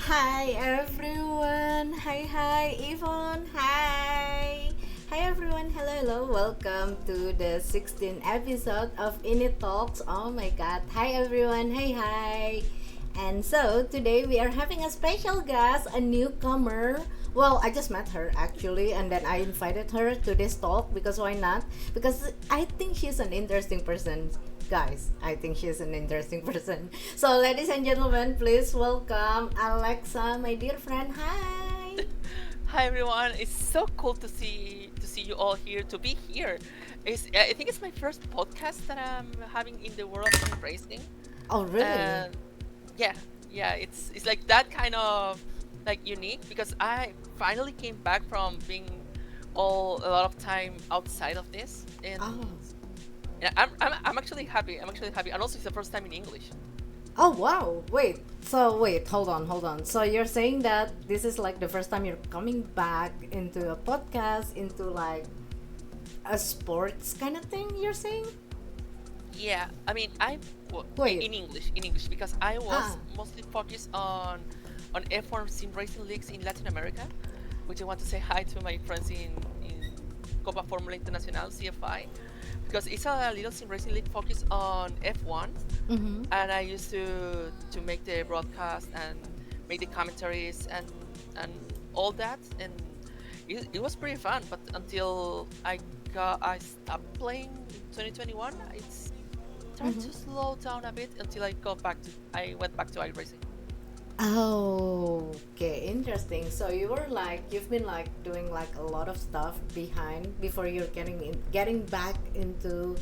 Hi everyone. Hi Yvonne. Hi everyone. Hello. Welcome to the 16th episode of INIT Talks. Oh my god. Hi everyone. Hi. And so today we are having a special guest, a newcomer. Well, I just met her actually, and then I invited her to this talk because why not? Because I think she's an interesting person. Guys, I think she's an interesting person. So, ladies and gentlemen, please welcome Alexa, my dear friend. Hi. Hi everyone, it's so cool to see you all here, to be here. I think it's my first podcast that I'm having in the world of sim racing, Oh, really? and yeah, yeah, it's like that kind of like unique because I finally came back from being all a lot of time outside of this, and Oh. yeah, I'm actually happy. I'm actually happy, and also it's the first time in English. Oh, wow. Wait, hold on. So, you're saying that this is like the first time you're coming back into a podcast, into like a sports kind of thing, you're saying? Yeah, I mean, Wait. in English because I Ah. was mostly focused on F1 sim racing leagues in Latin America, which I want to say hi to my friends in Copa Formula Internacional (CFI) because it's a little sim racing league focused on F1, Mm-hmm. and I used to make the broadcast and make the commentaries and all that, and it was pretty fun. But until I stopped playing in 2021, it's started Mm-hmm. to slow down a bit until I went back to iRacing. Oh, okay, interesting. So you've been like doing like a lot of stuff behind before you're getting back into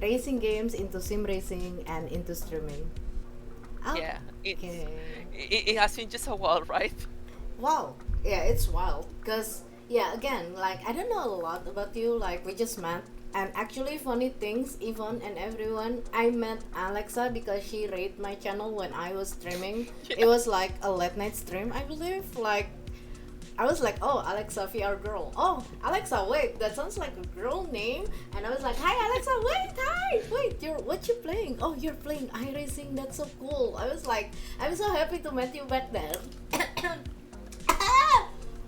racing games, into sim racing, and into streaming. Yeah, Okay. it has been just a while, right? Wow. Yeah, it's wild. Cause yeah, again, like I don't know a lot about you. Like we just met, and actually, funny things, Yvonne and everyone, I met Alexa because she rated my channel when I was streaming. It Yeah. was like a late night stream, I believe. Like I was like, oh, Alexa, VR girl. Oh, Alexa, wait, that sounds like a girl name. And I was like, hi, Alexa, wait, you're what you playing? Oh, you're playing iRacing. That's so cool. I was like, I'm so happy to meet you back there.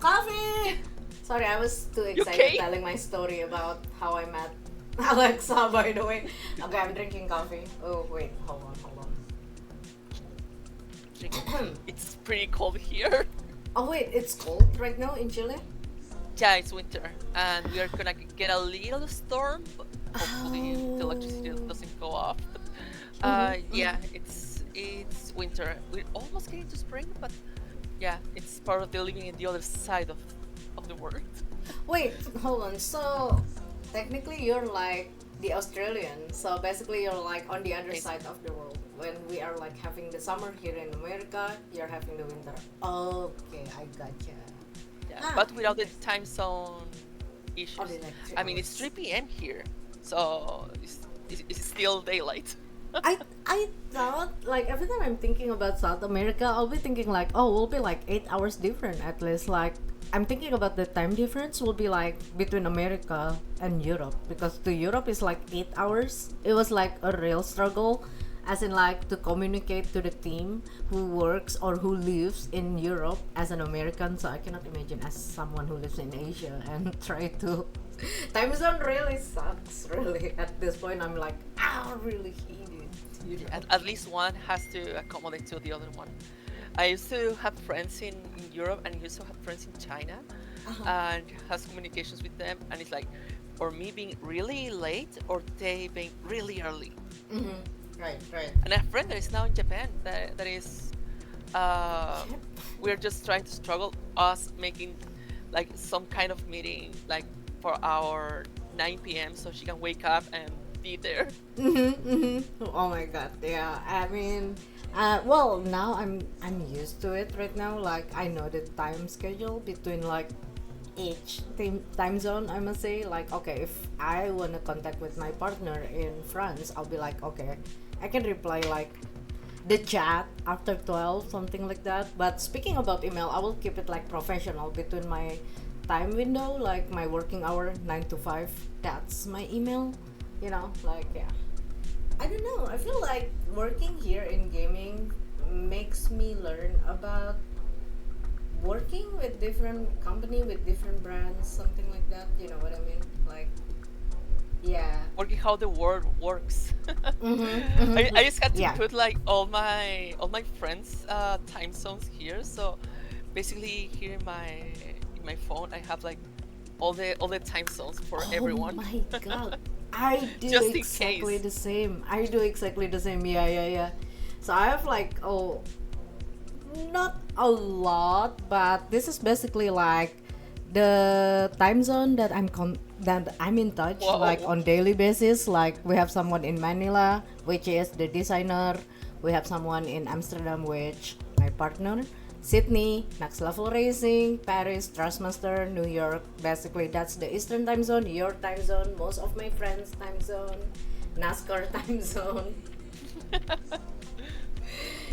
Coffee. Sorry, I was too You excited okay? telling my story about how I met Alexa. By the way, okay, I'm drinking coffee. Oh wait, hold Drinking tea. on. It's pretty cold here. Oh wait, it's cold right now in Chile. Yeah, it's winter, and we are gonna get a little storm, but hopefully the electricity Oh. doesn't go off. But Mm-hmm. yeah, it's winter. We're almost getting to spring, but yeah, it's part of the living in the other side of the world. Wait, hold on. So technically, you're like the Australian. So basically, you're like on the other Basically, side of the world. When we are like having the summer here in America, you're having the winter. Okay, I gotcha. yeah, Ah, but without the interesting. time zone Oh, the issues. like three I mean, it's hours. 3 p.m. here, so it's still daylight. I thought like every time I'm thinking about South America, I'll be thinking like, oh, we'll be like 8 hours different at least. Like I'm thinking about the time difference will be like between America and Europe because to Europe is like 8 hours. It was like a real struggle, as in like to communicate to the team who works or who lives in Europe as an American. So I cannot imagine as someone who lives in Asia and try to. Time zone really sucks. Really, at this point, I'm like, I really hate it. You Yeah, know. at least one has to accommodate to the other one. I used to have friends in Europe and used to have friends in China Uh-huh. and has communications with them, and it's like or me being really late or they being really early. Mm-hmm. Right. And a friend that is now in Japan that is uh Yep. we're just trying to struggle us making like some kind of meeting like for our 9 p.m. so she can wake up and be there. Mm-hmm, mm-hmm. Oh my god, yeah. I mean, well, now I'm used to it right now. Like I know the time schedule between like each time zone. I must say, like, okay, if I wanna contact with my partner in France, I'll be like, okay, I can reply like the chat after 12, something like that. But speaking about email, I will keep it like professional between my time window, like my working hour 9 to 5. That's my email, like, yeah. I don't know. I feel like working here in gaming makes me learn about working with different company with different brands, something like that. You know what I mean? Like, yeah. Working how the world works. Mm-hmm, I just had to yeah. put like all my friends time zones here. So basically here in my phone I have like all the time zones for Oh everyone. my god. I do Just in exactly case. the same. I do exactly the same. Yeah, yeah, yeah. So I have like, oh, not a lot, but this is basically like the time zone that I'm in touch like Whoa. on daily basis. Like we have someone in Manila, which is the designer. We have someone in Amsterdam, which my partner. Sydney, Next Level Racing, Paris, Trustmaster, New York. Basically, that's the Eastern time zone, your time zone, most of my friends' time zone, NASCAR time zone.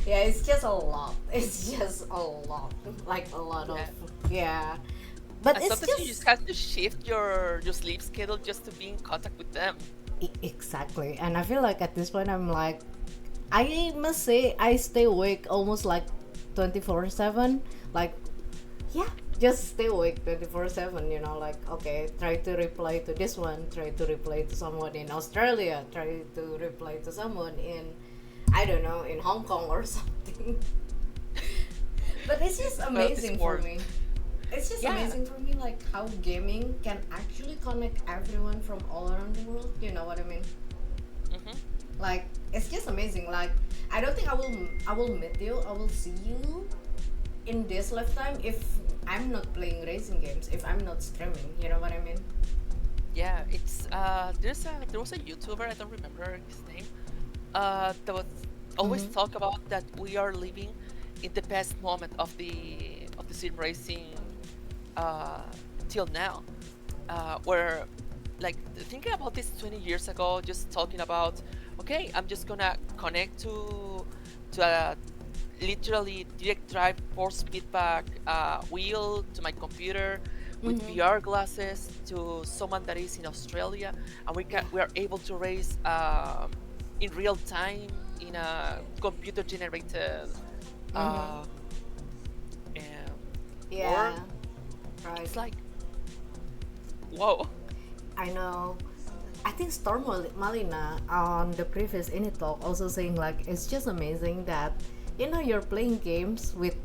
Yeah, it's just a lot. It's just a lot. Like a lot of, Yeah. yeah. But And it's sometimes you just just have to shift your sleep schedule just to be in contact with them. exactly. And I feel like at this point I'm like, I must say I stay awake almost like 24/7. Like, yeah, just stay awake 24/7, you know, like okay, try to reply to this one, try to reply to someone in Australia, try to reply to someone in, I don't know, in Hong Kong or something. But it's just Well, amazing for Discord. me. It's just Yeah. amazing for me, like how gaming can actually connect everyone from all around the world. You know what I mean? Hmm. Like it's just amazing. Like I don't think I will meet you. I will see you in this lifetime if I'm not playing racing games. If I'm not streaming. You know what I mean? Yeah, it's there was a YouTuber, I don't remember his name, that was always Mm-hmm. talk about that we are living in the best moment of the sim racing uh, till now, where like thinking about this 20 years ago, just talking about okay, I'm just gonna connect to a literally direct drive force feedback wheel to my computer with Mm-hmm. VR glasses to someone that is in Australia, and Yeah. we are able to race in real time in a computer generated Mm-hmm. um, Yeah. world. Right. It's like whoa. I know. I think Malina on the previous INIT Talk also saying like it's just amazing that you're playing games with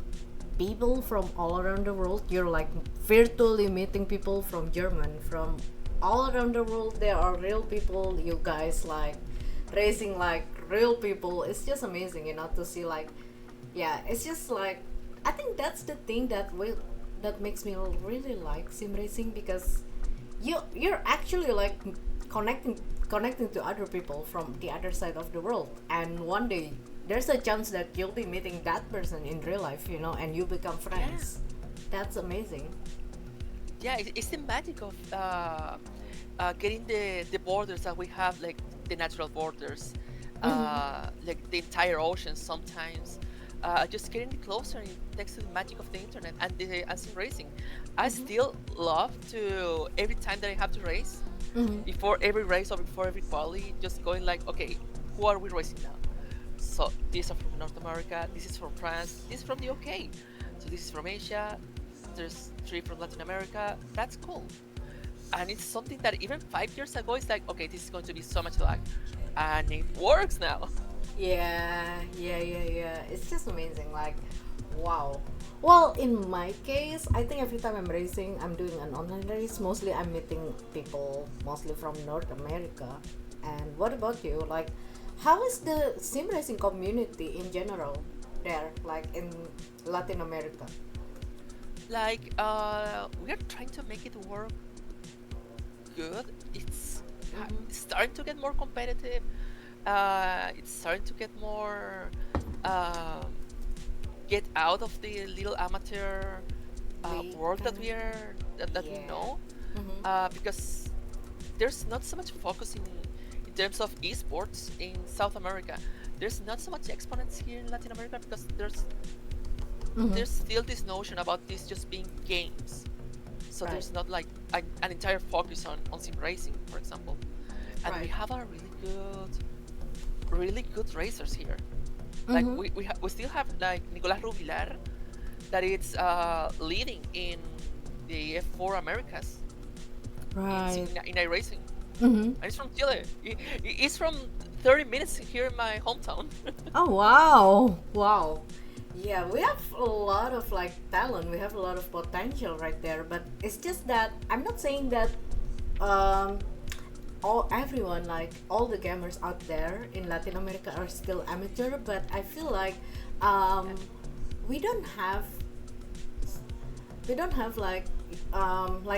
people from all around the world. You're like virtually meeting people from German, from all around the world. There are real people. You guys like racing like real people. It's just amazing, to see like, yeah. It's just like I think that's the thing that makes me really like sim racing because you're actually like connecting connecting to other people from the other side of the world, and one day there's a chance that you'll be meeting that person in real life, and you become Yeah, friends. That's amazing. yeah, it's the magic of getting the borders that we have, like the natural borders, Mm-hmm. like the entire ocean sometimes. Just getting closer thanks to the magic of the internet and the and sim racing. I Mm-hmm. still love to every time that I have to race, Mm-hmm. before every race or before every quali, just going like, okay, who are we racing now? So these are from North America. This is from France. This is from the UK. So this is from Asia. There's three from Latin America. That's cool. And it's something that even 5 years ago, it's like, okay, this is going to be so much lag, and it works now. Yeah, yeah, yeah, yeah. It's just amazing. Like, wow. Well, in my case, I think every time I'm racing, I'm doing an online race. Mostly, I'm meeting people, mostly from North America. And what about you? Like, how is the sim racing community in general there, like in Latin America? Like, we are trying to make it work good. Mm-hmm. It's starting to get more competitive. It's starting to get more um, get out of the little amateur League world kind that of. that we Yeah. know, Mm-hmm. because there's not so much focus in terms of esports in South America. There's not so much exponents here in Latin America because Mm-hmm. there's still this notion about this just being games. So Right. there's not like an entire focus on sim racing, for example. And we Right. have a really good racers here. Like Mm-hmm. we still have like Nicolas Rubilar, that it's leading in the F4 Americas Right. in iRacing. Mm-hmm. And it's from Chile. It's from 30 minutes here in my hometown. Oh wow, wow. Yeah, we have a lot of like talent. We have a lot of potential right there. But it's just that I'm not saying that um, all everyone like all the gamers out there in Latin America are still amateur. But I feel um, we don't have we don't have like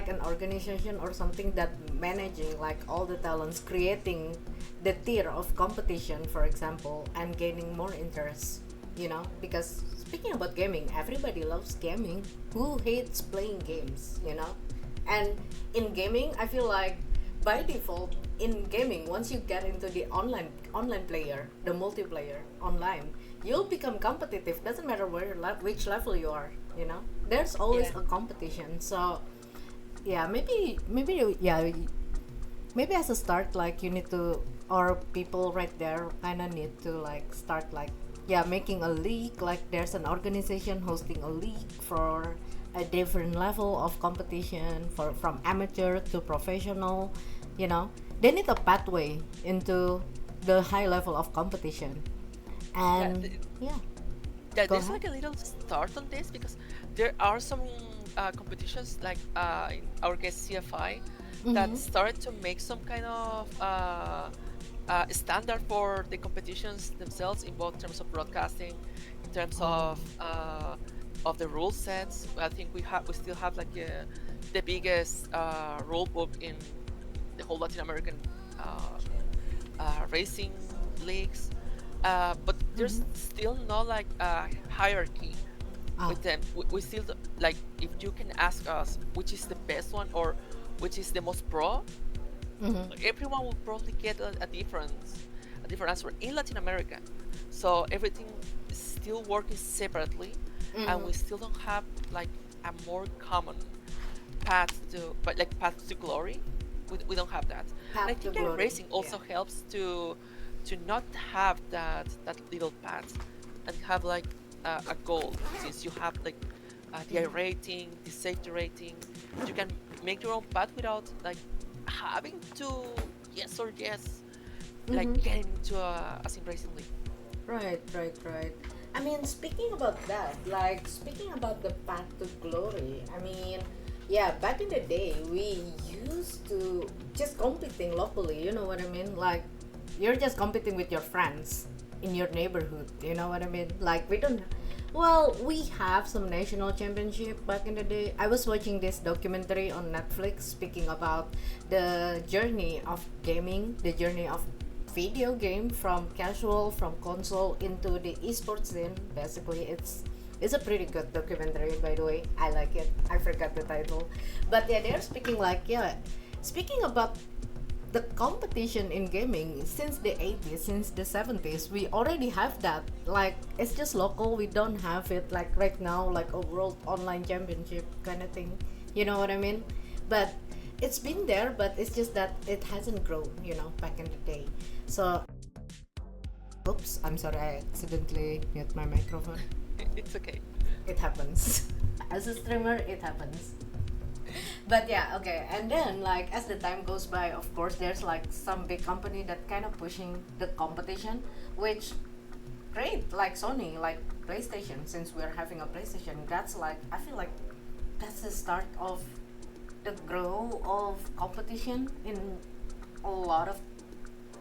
an organization or something that managing like all the talents, creating the tier of competition, for example, and gaining more interest, because speaking about gaming, everybody loves gaming. Who hates playing games, and in gaming I feel like by default in gaming, once you get into the online player, the multiplayer online, you'll become competitive. Doesn't matter which level you are, there's always Yeah. a competition. So yeah, maybe as a start, like you need to, or people right there kind of need to like start like, yeah, making a league, like there's an organization hosting a league for a different level of competition, for from amateur to professional. They need a pathway into the high level of competition. Yeah. And yeah, Yeah, go there's ahead. like a little start on this because there are some competitions like in our case CFI that Mm-hmm. started to make some kind of standard for the competitions themselves in both terms of broadcasting, in terms Oh. of the rule sets. I think we still have like the biggest rule book in the whole Latin American uh, racing leagues, but Mm-hmm. there's still not like a hierarchy Oh. with them. We still like if you can ask us which is the best one or which is the most pro, Mm-hmm. everyone will probably get a different answer in Latin America. So everything is still working separately, and Mm-hmm. we still don't have like a more common path path to glory. We don't have that, and I Path to think glory. racing Yeah. also helps to not have that little path and have like a goal, since you have like the I rating, the safety rating. You can make your own path without like having to yes or yes like Mm-hmm. getting into a sim racing league. Right, right, right. I mean, speaking about that, like speaking about the path to glory, I mean, yeah, back in the day, we used to just competing locally, you know what I mean? Like, you're just competing with your friends in your neighborhood, you know what I mean? Like, we have some national championship back in the day. I was watching this documentary on Netflix speaking about the journey of gaming, the journey of video game from casual, from console into the esports scene. Basically, it's a pretty good documentary, by the way. I like it. I forgot the title, but yeah, they're speaking like, yeah, speaking about the competition in gaming since the 80s, since the 70s. We already have that. Like, it's just local. We don't have it like right now, like a world online championship kind of thing. You know what I mean? But it's been there, but it's just that it hasn't grown, back in the day. So, oops, I'm sorry, I accidentally mute my microphone. It's okay. It happens. As a streamer, it happens. But yeah, okay. And then like as the time goes by, of course, there's like some big company that kind of pushing the competition, which great, like Sony, like PlayStation. Since we're having a PlayStation, that's like, I feel like that's the start of the grow of competition in a lot of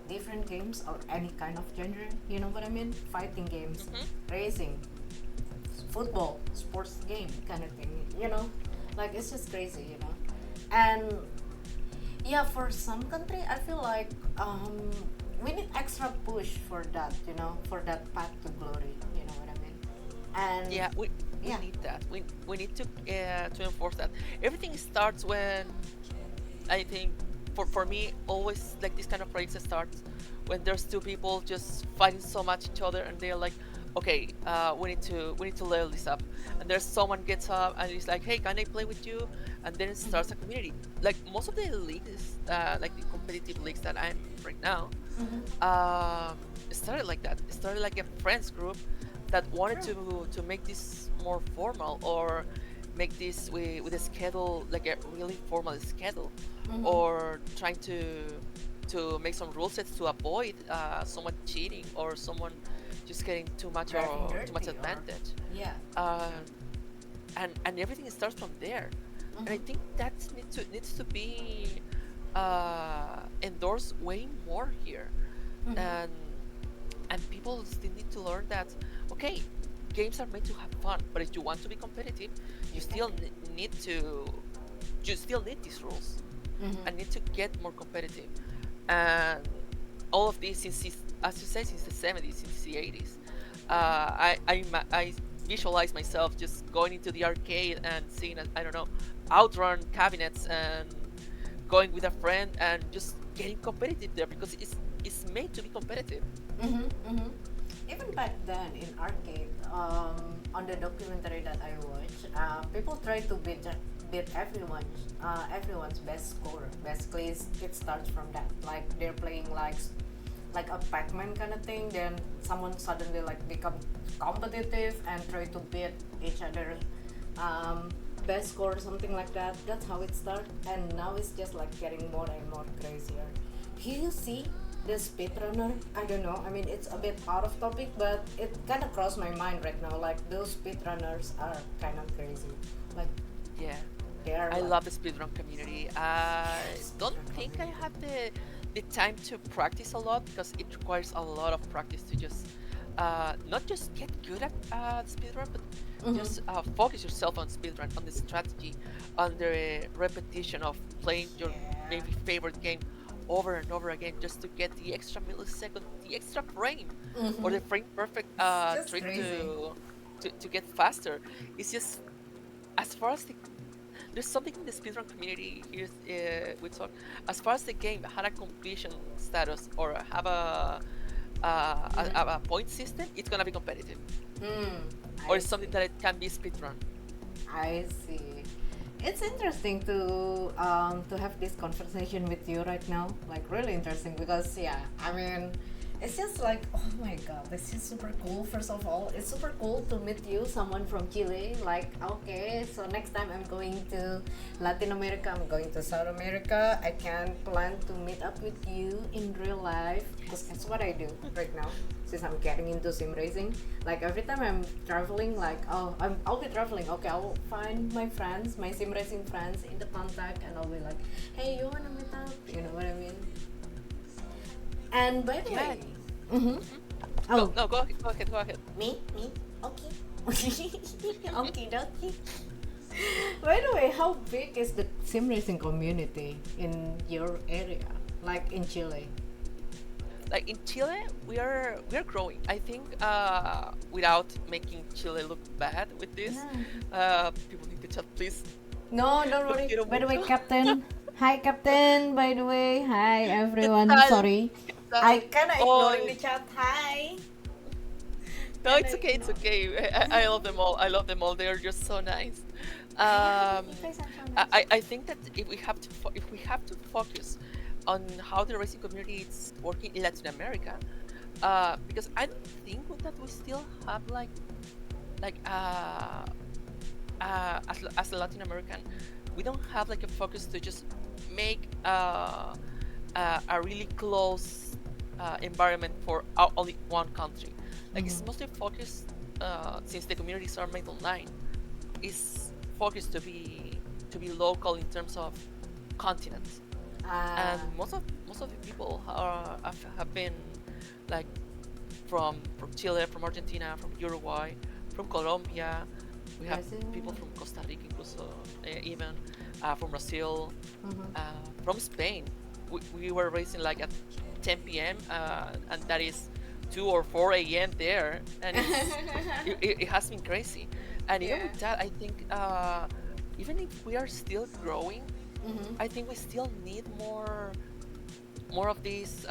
different games or any kind of genre. You know what I mean? Fighting games, Hmm. racing, football, sports game kind of thing. Like it's just crazy. And yeah, for some country, I feel like we need extra push for that. For that path to glory. You know what I mean? And Yeah, we yeah. need that. We need to enforce that. Everything starts when I think for me always like this kind of race starts when there's two people just fighting so much each other and they're like, okay, we need to level this up. And there's someone gets up and he's like, hey, can I play with you? And then it starts a community. Like most of the leagues, like the competitive leagues that I'm right now, Mm-hmm. it started like that. It started like a friends group that wanted True. to make this more formal, or make this with a schedule, like a really formal schedule, Mm-hmm. or trying to make some rule sets to avoid someone cheating or someone just getting Driving too much dirty or advantage. yeah. uh, and everything starts from there. And I Mm-hmm. think that needs to be endorsed way more here. Mm-hmm. and and people still need to learn that, okay, games are meant to have fun, but if you want to be competitive, you still Exactly. need to you still need these rules Mm-hmm. and need to get more competitive. And all of this as you say, since the 70s, since the 80s. I visualize myself just going into the arcade and seeing, I don't know, outrun cabinets and going with a friend and just getting competitive there, because it's made to be competitive. Mm-hmm. Mm-hmm. Even back then in arcade, on the documentary that I watched, people try to beat everyone's best score. Basically, it starts from that. Like they're playing like a Pac-Man kind of thing. Then someone suddenly like become competitive and try to beat each other. Um, Best score, something like that. That's how it started, and now it's just like getting more and more crazier. Here you see the speedrunner. I don't know. I mean, it's a bit out of topic, but it kind of crossed my mind right now. Like those speedrunners are kind of crazy. Like Yeah, they are I like love the speedrun community. I don't speedrun think I community. have the time to practice a lot, because it requires a lot of practice to just not just get good at speedrun, but Mm-hmm. just focus yourself on speedrun, on the strategy, on the repetition of playing your Yeah. maybe favorite game over and over again, just to get the extra millisecond, the extra frame, or Mm-hmm. the frame perfect It's just trick crazy. to get faster. It's just, as far as there's something in the speedrun community here, we talk, as far as the game had a completion status, or have Mm-hmm. a point system, it's gonna be competitive, Hmm. or I it's something see. that it can be speedrun. I see. It's interesting to have this conversation with you right now. Like really interesting because yeah, I mean, it's just like oh my god, this is super cool. First of all, it's super cool to meet you, someone from Chile. Like okay, so next time I'm going to Latin America, I'm going to South America. I can plan to meet up with you in real life because Yes. that's what I do right now since I'm getting into sim racing. Like every time I'm traveling, like I'll be traveling. Okay, I'll find my friends, my sim racing friends in the contact, and I'll be like, hey, you wanna meet up? You know what I mean? And by the Yeah. way, mm-hmm. Mhm. Go, Oh, no, go ahead, go ahead, go ahead. me, okay, okay, dokie. By the way, how big is the sim racing community in your area, like in Chile? Like in Chile, we are growing. I think without making Chile look bad with this, No. people in the chat, please, No, don't lo worry. quiero By the way, mucho. Captain. Hi, Captain. By the way, hi ¿Qué everyone. tal? Sorry, ¿Qué I tal? kinda Oh, ignoring the chat. Hi. no, Kinda it's okay. It's ignore. okay. I love them all. I love them all. They're just so nice. Yeah, Um, you guys are so nice. I think that if we have to focus on how the racing community is working in Latin America, because I don't think that we still have like as a Latin American, we don't have like a focus to just make a really close environment for only one country. Like Mm-hmm. it's mostly focused, since the communities are made online, is focused to be local in terms of continents. Uh, And most of the people have been like from Chile, from Argentina, from Uruguay, from Colombia. We have Brazil. people from Costa Rica, incluso, even from Brazil, Mm-hmm. from Spain. We were racing like at 10 p.m. And that is 2 or 4 a.m. there, and it has been crazy. And even Yeah. with that, I think even if we are still growing, Mm-hmm. I think we still need more of these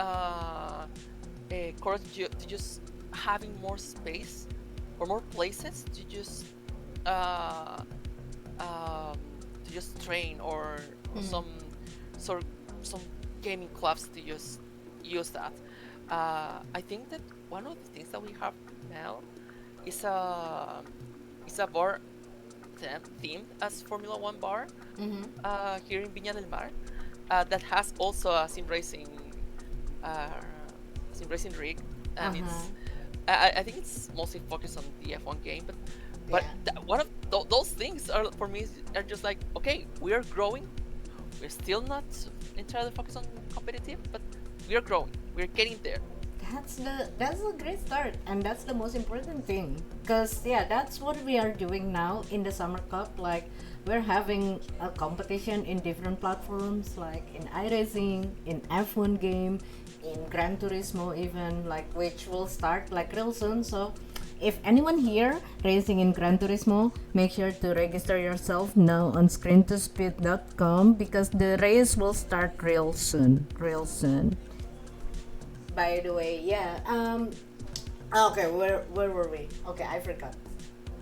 courage to just having more space or more places uh, um, to just train, or Mm-hmm. sort some gaming clubs to just use that. I think that one of the things that we have now is a bar themed as Formula One bar Mm-hmm. here in Viña del Mar that has also a uh, sim racing rig, and Uh-huh. I think it's mostly focused on the F1 game, but Yeah. one of those things are for me are just like, okay, we are growing. We're still not entirely focused on competitive, but we are growing. We're getting there. That's a great start, and that's the most important thing. Cause yeah, that's what we are doing now in the Summer Cup. Like we're having a competition in different platforms, like in iRacing, in F1 game, in Gran Turismo, even like which will start like real soon. So if anyone here racing in Gran Turismo, make sure to register yourself now on screentospeed.com because the race will start real soon. Real soon. By the way, yeah. Okay, where were we? Okay, I forgot.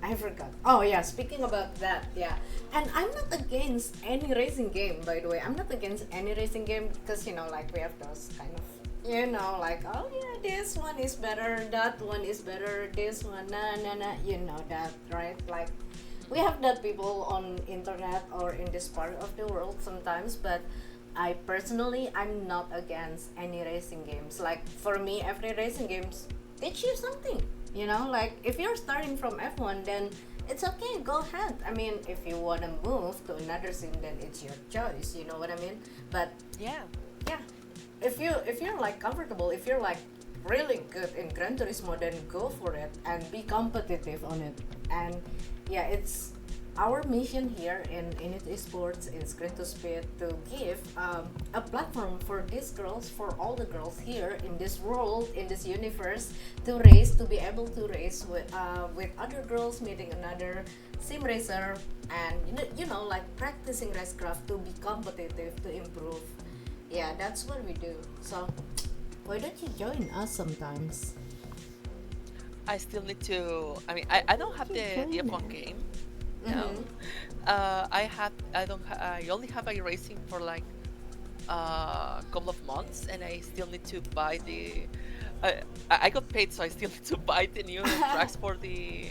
I forgot. Oh yeah, speaking about that, yeah. And I'm not against any racing game, by the way. I'm not against any racing game because like we have those kind of like, oh yeah, this one is better, that one is better, this one nah nah nah, that, right? Like we have that people on internet or in this part of the world sometimes, but I personally, I'm not against any racing games. Like for me, every racing games teach you something. Like if you're starting from F1, then it's okay, go ahead. I mean, if you want to move to another sim, then it's your choice. You know what I mean? But Yeah. yeah, if you're like comfortable, if you're like really good in Gran Turismo, then go for it and be competitive on it. And yeah, it's our mission here in INIT Sports in Screen to Speed to give a platform for these girls, for all the girls here in this world, in this universe, to race, to be able to race with other girls, meeting another sim racer, and like practicing racecraft to be competitive, to improve. Yeah, that's what we do. So why don't you join us sometimes? I still need to. I mean, Why I don't don't have you the join F1 us? game. No. Mm-hmm. I don't. I only have iRacing for like a couple of months, and I still need to buy the. I I got paid, so I still need to buy the new tracks for the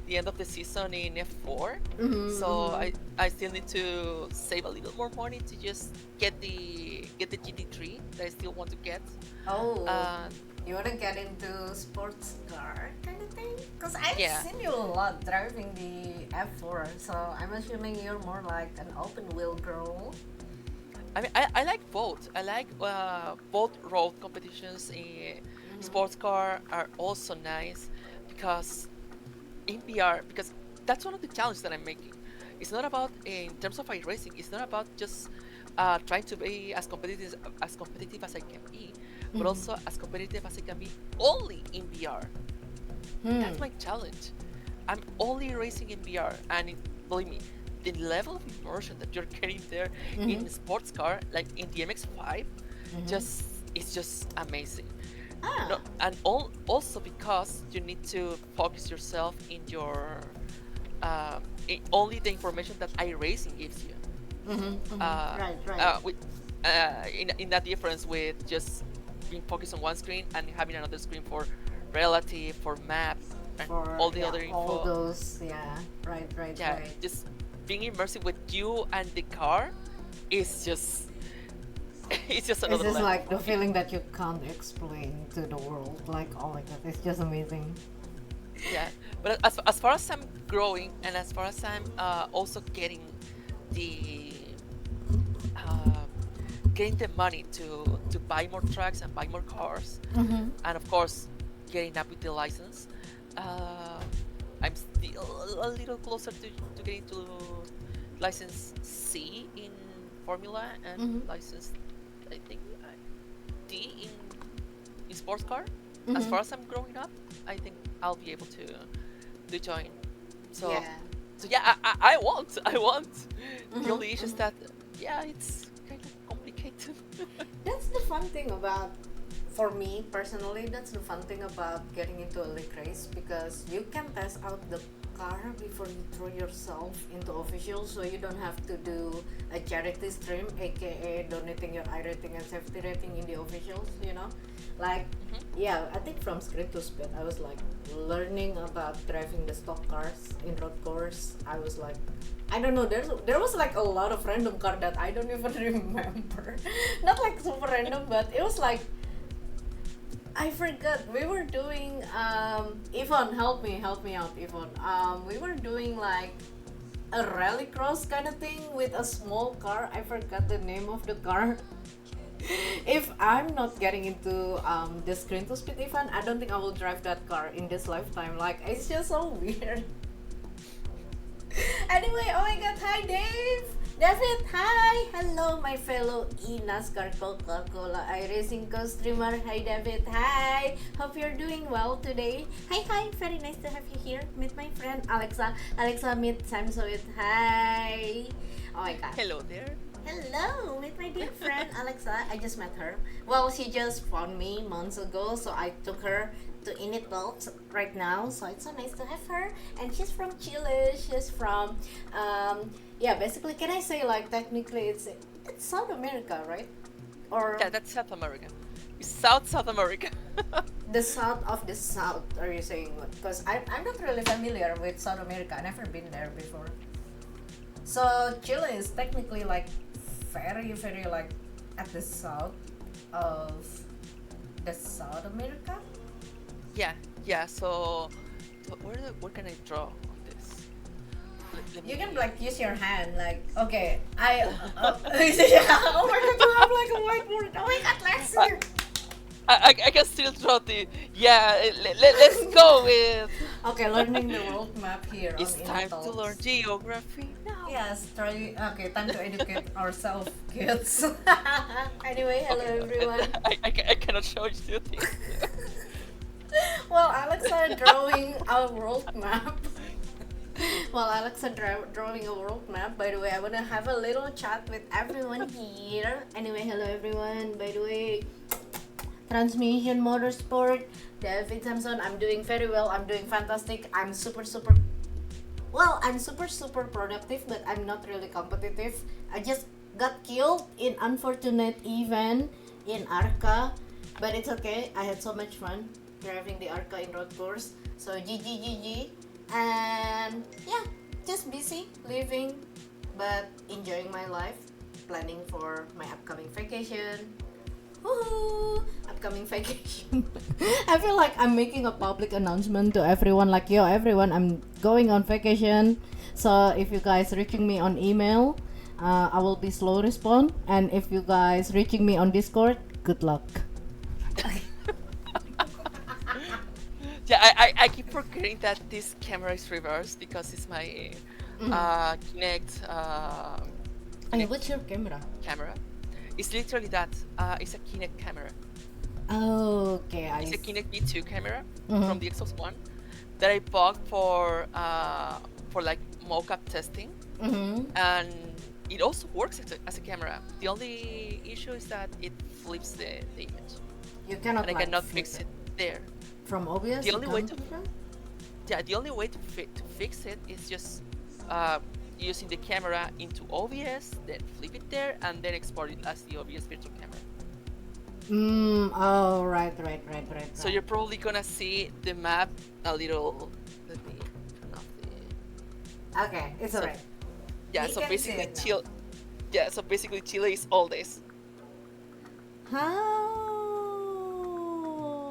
end of the season in F4. Mm-hmm, So mm-hmm. I still need to save a little more money to just get the GT3 that I still want to get. Oh, Uh, you wanna get into sports car kind of thing? Cause I've yeah. seen you a lot driving the F4, so I'm assuming you're more like an open wheel girl. I mean, I like both. I like both road competitions. Sports Mm-hmm. car are also nice because in VR, because that's one of the challenges that I'm making. It's not about in terms of iRacing. It's not about just trying to be as competitive as I can be, but Mm-hmm. also as competitive as I can be only in VR. Hmm. That's my challenge. I'm only racing in VR, and believe me, the level of immersion that you're getting there Mm-hmm. in a sports car, like in the MX-5, Mm-hmm. just it's just amazing. No, Ah. and also because you need to focus yourself in your only the information that iRacing gives you. Mm-hmm. Mm-hmm. Uh, Right. Right. with in that difference with just being focused on one screen and having another screen for relative, for map, and For all the yeah, other all info. those, yeah. Right. Right. Yeah, Right. just being immersive with you and the car is just it's just It's another just level like for the me. feeling that you can't explain to the world. Like, oh my god, it's just amazing. Yeah, but as far as I'm growing and as far as I'm also the uh, getting the money to buy more trucks and buy more cars, Mm-hmm. and of course getting up with the license, uh, I'm still a little closer to getting to license C in Formula and Mm-hmm. license, I think, D in sports car. As Mm-hmm. far as I'm growing up, I think I'll be able to join. So Yeah. so yeah, I want. The Mm-hmm. only issue is Mm-hmm. that yeah, it's kind of complicated. That's the fun thing about, for me personally, that's the fun thing about getting into a league race because you can test out the car before you throw yourself into official, so you don't have to do a charity stream, aka donating your I rating and safety rating in the officials. Like Mm-hmm. yeah, I think from screen to speed, I was like learning about driving the stock cars in road course. I was like, I don't know. There was like a lot of random car that I don't even remember. Not like super random, but it was like I forgot. We were doing Yvonne, help me out, Yvonne. We were doing like a rallycross kind of thing with a small car. I forgot the name of the car. If I'm not getting into the screen to speed event, I don't think I will drive that car in this lifetime. Like it's just so weird. Anyway, oh my god, hi Dave! David, hi! Hello, my fellow NASCAR Coca-Cola iRacing co-streamer. Hi David, hi! Hope you're doing well today. Hi, very nice to have you here. Meet my friend Alexa. Alexa, meet Sam Sowit. Hi! Oh my god. Hello there. Hello, with my dear friend Alexa. I just met her. Well, she just found me months ago, so I took her to INIT Talks right now. So it's so nice to have her. And she's from Chile. She's from, basically, can I say like technically it's South America, right? Or Yeah, that's South America. It's South America. the south of the south? Are you saying? Because I'm not really familiar with South America. I've never been there before. So Chile is technically like very like at the south of the South America. Yeah. So where can I draw on this? Let You me. can like use your hand, like okay, yeah. Oh my god, you have like a whiteboard. Oh my god, let's see. I can still draw the. Yeah. Let's go with. Okay, learning the world map here It's on time INIT to learn Talks. geography now. Yes, try. Okay, time to educate ourselves, kids. Anyway, hello Okay, everyone. I cannot show you two things. Well, Alexa drawing a world map. Well, Alexa drawing a world map. By the way, I wanna have a little chat with everyone here. Anyway, hello everyone. By the way, Transmission Motorsport, David Samson. I'm doing very well. I'm doing fantastic. I'm super. Well, I'm super productive, but I'm not really competitive. I just got killed in unfortunate event in Arca, but it's okay. I had so much fun driving the Arca in road course. So GG, and yeah, just busy living, but enjoying my life, planning for my upcoming vacation. Woohoo! Upcoming vacation. I feel like I'm making a public announcement to everyone, like, yo, everyone, I'm going on vacation. So if you guys reaching me on email, I will be slow respond. And if you guys reaching me on Discord, good luck. Yeah, I keep forgetting that this camera is reversed because it's my Kinect Hey, what's your camera? camera. It's literally that. It's a Kinect camera. Okay, It's a see. Kinect V2 camera Mhm. from the Xbox One that I bought for like mocap testing, and it also works as a camera. The only issue is that it flips the image, You cannot and I like cannot flip fix it there. from OBS. The You only way can't to flip it? Yeah, the only way to fix it is just using the camera into OBS, then flip it there, and then export it as the OBS virtual camera. Oh, right. So you're probably gonna see the map a little. Let me turn off the. Okay, it's So- alright. Yeah, We so can see basically it now. Chile. Yeah, so basically Chile is all this. How?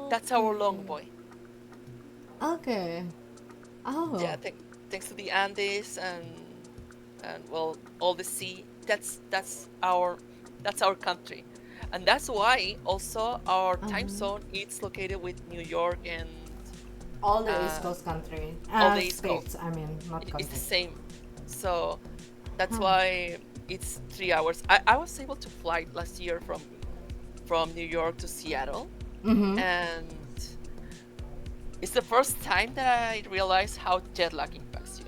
That's our long boy. Okay. Oh. Yeah, thanks to the Andes and well all the sea. That's our country, and that's why also our time zone is located with New York and All the East uh, Coast country. all the East States, I mean, not it's country. the same. So that's Huh. why it's 3 hours. I was able to fly last year from New York to Seattle, and it's the first time that I realized how jet lag impacts you.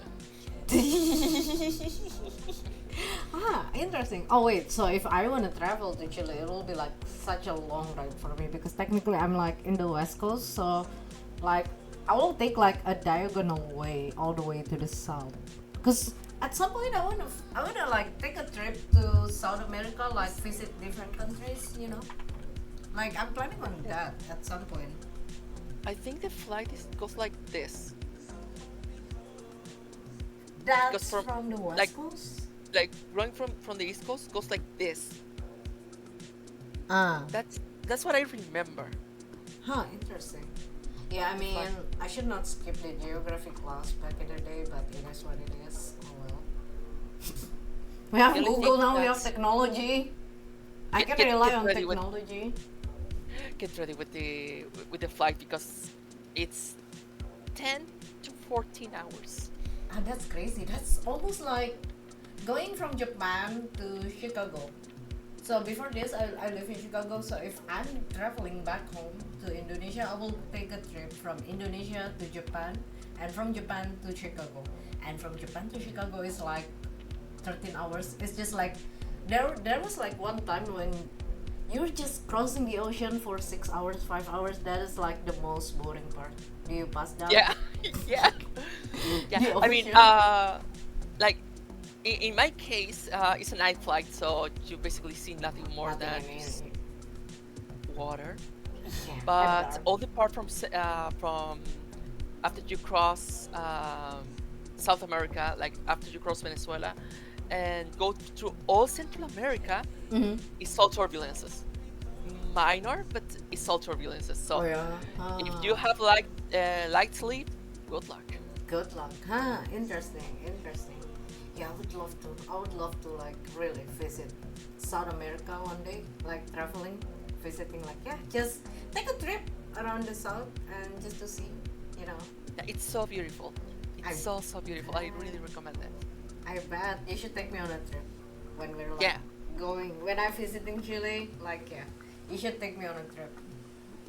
Interesting. Oh wait, so if I want to travel to Chile, it will be like such a long ride for me because technically I'm like in the West Coast, so like I will take like a diagonal way all the way to the south. Cause at some point I wanna like take a trip to South America, like visit different countries. Like I'm planning on that at some point. I think the flight goes like this, because That's from from the like West Coast. going from the East Coast goes like this. Ah, That's what I remember. huh, interesting. Yeah, I mean, But I should not skip the geography class back in the day, but it is what it is. Oh well. We have the only Google thing now, we have that's technology. I can get rely get on ready technology. with the flight, because it's 10 to 14 hours. Ah, that's crazy. That's almost like going from Japan to Chicago. So before this, I live in Chicago. So if I'm traveling back home to Indonesia, I will take a trip from Indonesia to Japan, and from Japan to Chicago, and from Japan to Chicago is like 13 hours. It's just like there was like one time when you're just crossing the ocean for 6 hours, 5 hours. That is like the most boring part. Do you pass that? Yeah, yeah, yeah. The I mean, ocean. like in my case, it's a night flight, so you basically see nothing more Nothing. I than mean, just water. yeah, and But dark. all the part from after you cross South America, like after you cross Venezuela, and go through all Central America, Mm-hmm. it's all turbulences. Minor, but it's all turbulences. Oh So yeah. if you have light sleep, good luck. Good luck. Huh, interesting, interesting. Yeah, I would love to. I would love to like really visit South America one day, like traveling, visiting, like yeah, just take a trip around the south and just to see, you know. Yeah, it's so beautiful. I It's so beautiful. I really recommend it. I bet you should take me on a trip when we're like Yeah, when I'm visiting Chile, like yeah, you should take me on a trip.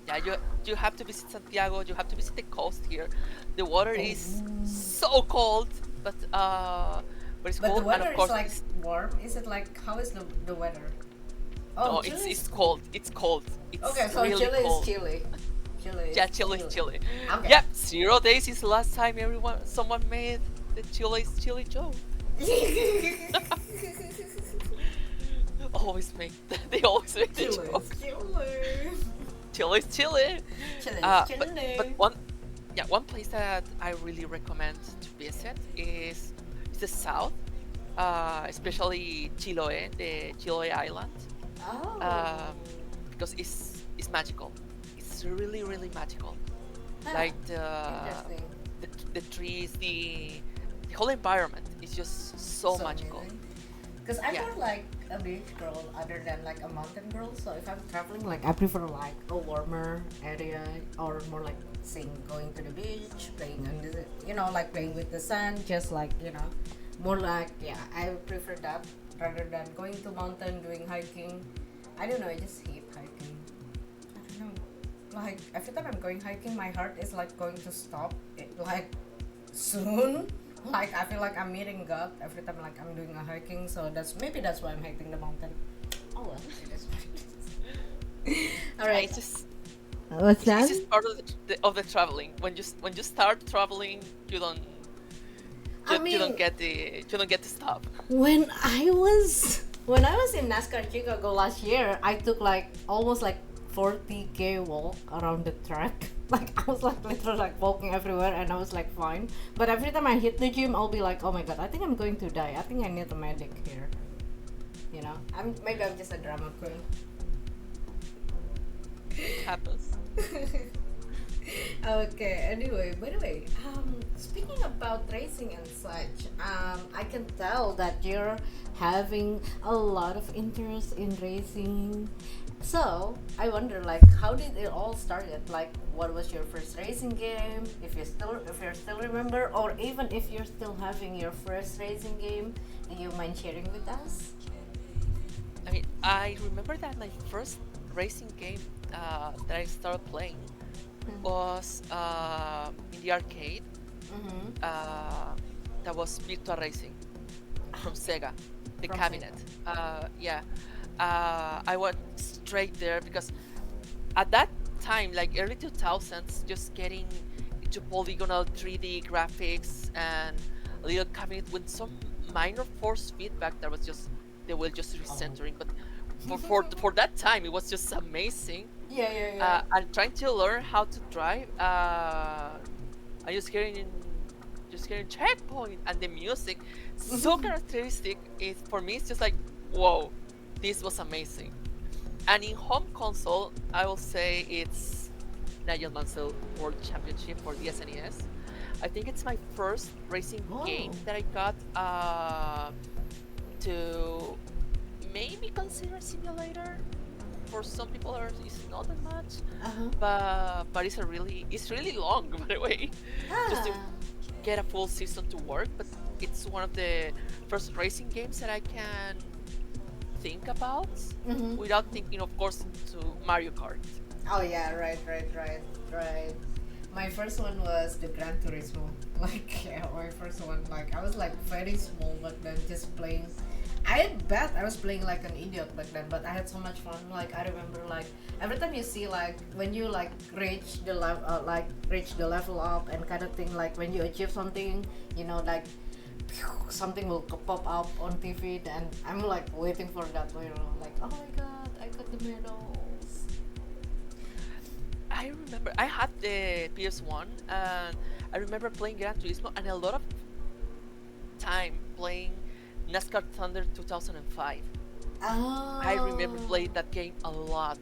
yeah. You have to visit Santiago. You have to visit the coast here. The water Oh. is so cold, but it's But the cold, and of weather is course like it's warm. Is it like how is the weather? no, Oh, it's Chile is it's cold. It's cold. okay. It's So really Chile is cold. Chile. Chile Yeah, is Chile is Chile. Okay. Yep, 0 days is the last time someone made the Chile is Chile joke. Always make they always make the Chile joke. is Chile. Chile is Chile. Chile is But Chile. one place that I really recommend to visit is the south, especially Chiloé, the Chiloé island, Oh. because it's magical. It's really really magical. Huh. Like Interesting. the trees, the whole environment is just so magical. Amazing. Because I'm Yeah. more like a beach girl other than like a mountain girl. So if I'm traveling, like I prefer like a warmer area or more like going to the beach, playing on the, like playing with the sun, just like, more like, yeah, I prefer that rather than going to mountain, doing hiking. I don't know, I just hate hiking. I don't know. Like every time I'm going hiking, my heart is like going to stop. Like soon. Like I feel like I'm meeting God every time like I'm doing a hiking. So that's why I'm hating the mountain. Oh well, it is what it is. All Yeah, right. it's just What's it's that? just part of the traveling. When you start traveling, you don't I you mean, don't get to stop. when I was in NASCAR Chicago last year, I took like almost like 40K walk around the track. Like I was like literally like walking everywhere, and I was like fine. But every time I hit the gym, I'll be like, oh my god, I think I'm going to die. I think I need a medic here. Maybe I'm just a drama queen. It happens. Okay, anyway, by the way, speaking about racing and such, I can tell that you're having a lot of interest in racing. So I wonder, like, how did it all started? Like, what was your first racing game? If you still remember, or even if you're still having your first racing game, do you mind sharing with us? I mean, I remember that my first racing game that I started playing was in the arcade. Mm-hmm. That was Virtua Racing from Sega, the From cabinet. Sega. Yeah, I went straight there because at that time, like early 2000s, just getting into polygonal 3D graphics and a little cabinet with some minor force feedback that was just they were just Oh. recentering. But for that time, it was just amazing. Yeah, yeah, yeah. I'm trying to learn how to drive. I just hearing checkpoint and the music so characteristic. Is for me, it's just like whoa, this was amazing. And in home console, I will say it's Nigel Mansell World Championship for the SNES. I think it's my first racing Oh. game that I got to maybe consider a simulator. For some people, it's not that much, Uh-huh. but it's really long by the way, just to Ah. get a full season to work. But it's one of the first racing games that I can think about Mm-hmm. without thinking, of course, to Mario Kart. Oh yeah, right. My first one was the Gran Turismo. Like yeah, my first one. Like I was like very small back then, just playing. I bet I was playing like an idiot back then, but I had so much fun. Like I remember, like every time you see like when you like reach the level up and kind of thing. Like when you achieve something, like something will pop up on TV, and I'm like waiting for that. Like oh my god, I got the medals. I remember I had the PS1 and I remember playing Gran Turismo and a lot of time playing NASCAR Thunder 2005. I remember Oh, playing that game a lot.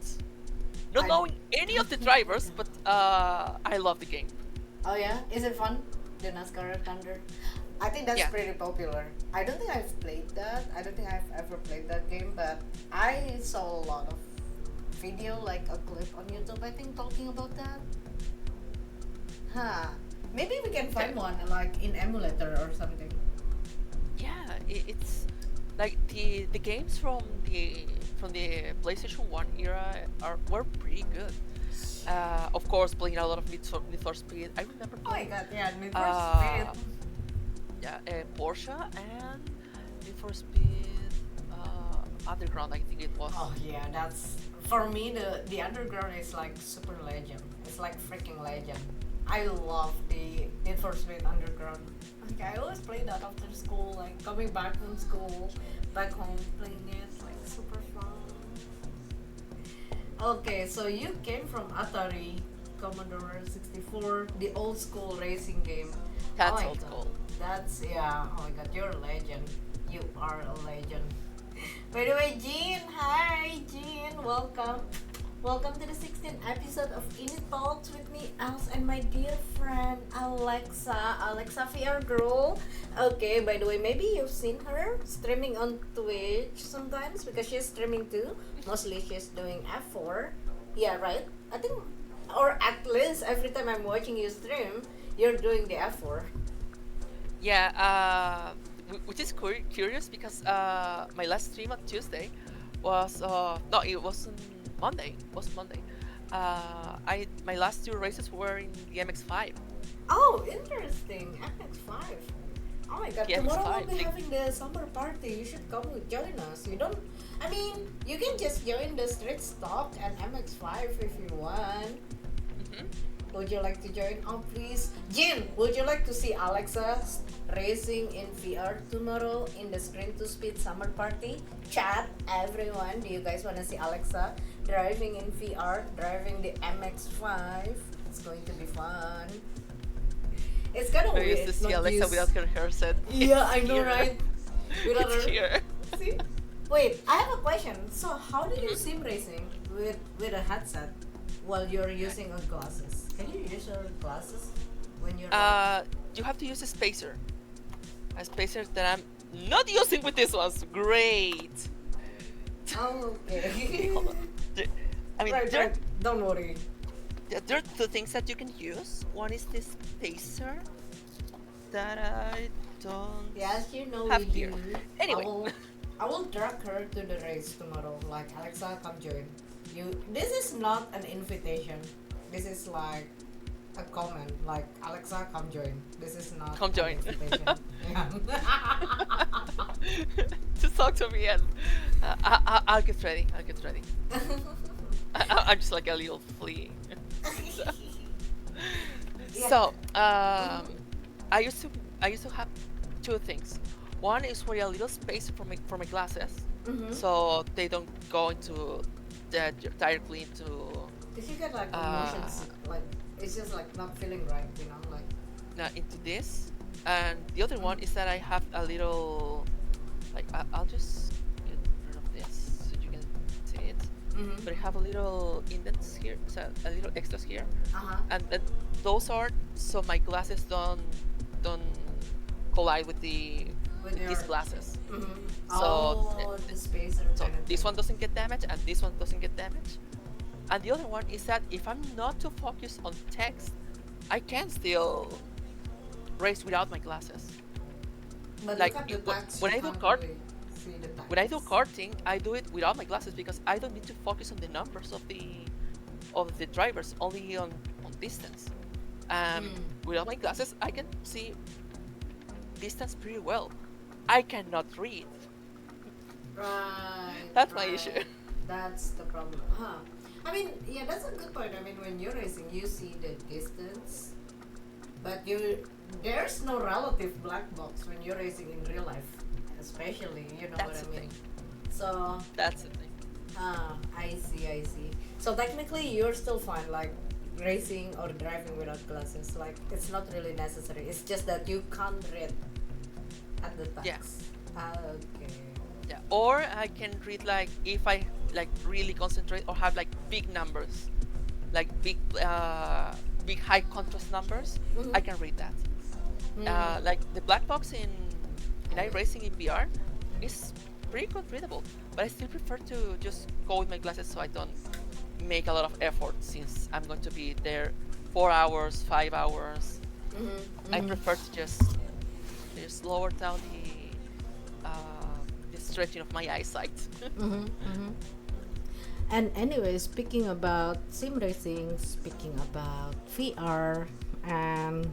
Not I. knowing any of the drivers, but I love the game. Oh yeah, is it fun? The NASCAR Thunder. I think that's Yeah. pretty popular. I don't think I've played that. I don't think I've ever played that game, but I saw a lot of video, like a clip on YouTube, I think, talking about that. Huh. Maybe we can find one like in emulator or something. Yeah, it's like the games from the PlayStation 1 era were pretty good. Of course, playing a lot of Need for Speed. I remember Oh my playing god, yeah, Need for Speed. uh, yeah, Porsche and Need for Speed Underground. I think it was. Oh yeah, that's for me the underground is like super legend. It's like freaking legend. I love the Need for Speed Underground. Like I always play that after school, like coming back from school, back home playing it, like super fun. Okay, so you came from Atari, Commodore 64, the old school racing game. Oh That's my old god, school. that's yeah. Oh my god, you're a legend. You are a legend. By the way, Jean, hi, Jean, welcome. Welcome to the 16th episode of INIT Talks with me, Elz, and my dear friend alexavrgirl. Okay, by the way, maybe you've seen her streaming on Twitch sometimes because she's streaming too. Mostly she's doing F4. Yeah, right? I think, or at least every time I'm watching you stream, you're doing the F4. Yeah, which is curious because my last stream on Tuesday was no, it wasn't Monday. It was Monday. I my last two races were in the MX5. Oh, interesting. MX5. Oh my god, The tomorrow MX5. we'll be having the summer party. You should come join us. I mean, you can just join the street stock and MX5 if you want. Mhm. Would you like to join? Oh, please. Jin, would you like to see Alexa racing in VR tomorrow in the Sprint to Speed summer party? Chat, everyone. Do you guys want to see Alexa driving in VR, driving the MX5? It's going to be fun. It's kind of I weird. used to see not Alexa use- without her hairset. Yeah, I It's know, here. right? Without It's her. here. See? Wait, I have a question. So, how do you Mhm. sim racing with a headset while you're using glasses? Can you use your glasses when you're? You have to use a spacer that I'm not using with this ones. Great. Oh, Okay, okay. hold on. I mean, right, right. Don't worry. there are two things that you can use. One is this spacer that I don't Yes, you know have we here. do. Anyway. I will drag her to the race tomorrow. Like Alexa, come join. You. This is not an invitation. This is like a comment. Like Alexa, come join. This is not. Come an join. invitation. Yeah. Just talk to me and I'll get ready. I'll get ready. I'm just like a little flea. So, Yeah. So Mm-hmm. I used to I used to have two things. One is for a little space for my glasses, Mm-hmm. so they don't go into directly into Did you get like a motion uh sick? Like it's just like not feeling right, you know? Like. into this. And the other one is Mm-hmm. that I have a little like I'll just get rid of this so you can see it. Mm-hmm. But I have a little indents here, so a little extras here, Uh huh. and those are so my glasses don't collide With with these your. glasses. Mm-hmm. So Oh, the spacer so kind of this thing. one doesn't get damaged and this one doesn't get damaged. And the other one is that if I'm not too focused on text, I can still race without my glasses. But look Like at the text, when you I do can't kart, really see the when I do text. karting, I do it without my glasses because I don't need to focus on the numbers of the drivers, only on distance. Mm. Without my glasses, I can see distance pretty well. I cannot read. Right, That's my issue. right. That's the problem. Huh. I mean, yeah, that's a good point. I mean, when you're racing, you see the distance, but there's no relative black box when you're racing in real life, especially, you know what That's I the mean? thing. So, That's the thing. I see, I see. So technically, you're still fine, like racing or driving without glasses. Like, it's not really necessary. It's just that you can't read at the Yeah, text. Okay. yeah. Or I can read like if I like really concentrate or have like big numbers, like big high contrast numbers. Mm-hmm. I can read that. Mm. Like the black box in I mean, iRacing in VR is pretty good readable, but I still prefer to just go with my glasses so I don't make a lot of effort since I'm going to be there 4 hours, 5 hours. mm-hmm, I mm-hmm, prefer to just lower down the stretching of my eyesight. mm-hmm, mm-hmm. And anyway, speaking about sim racing, speaking about VR, and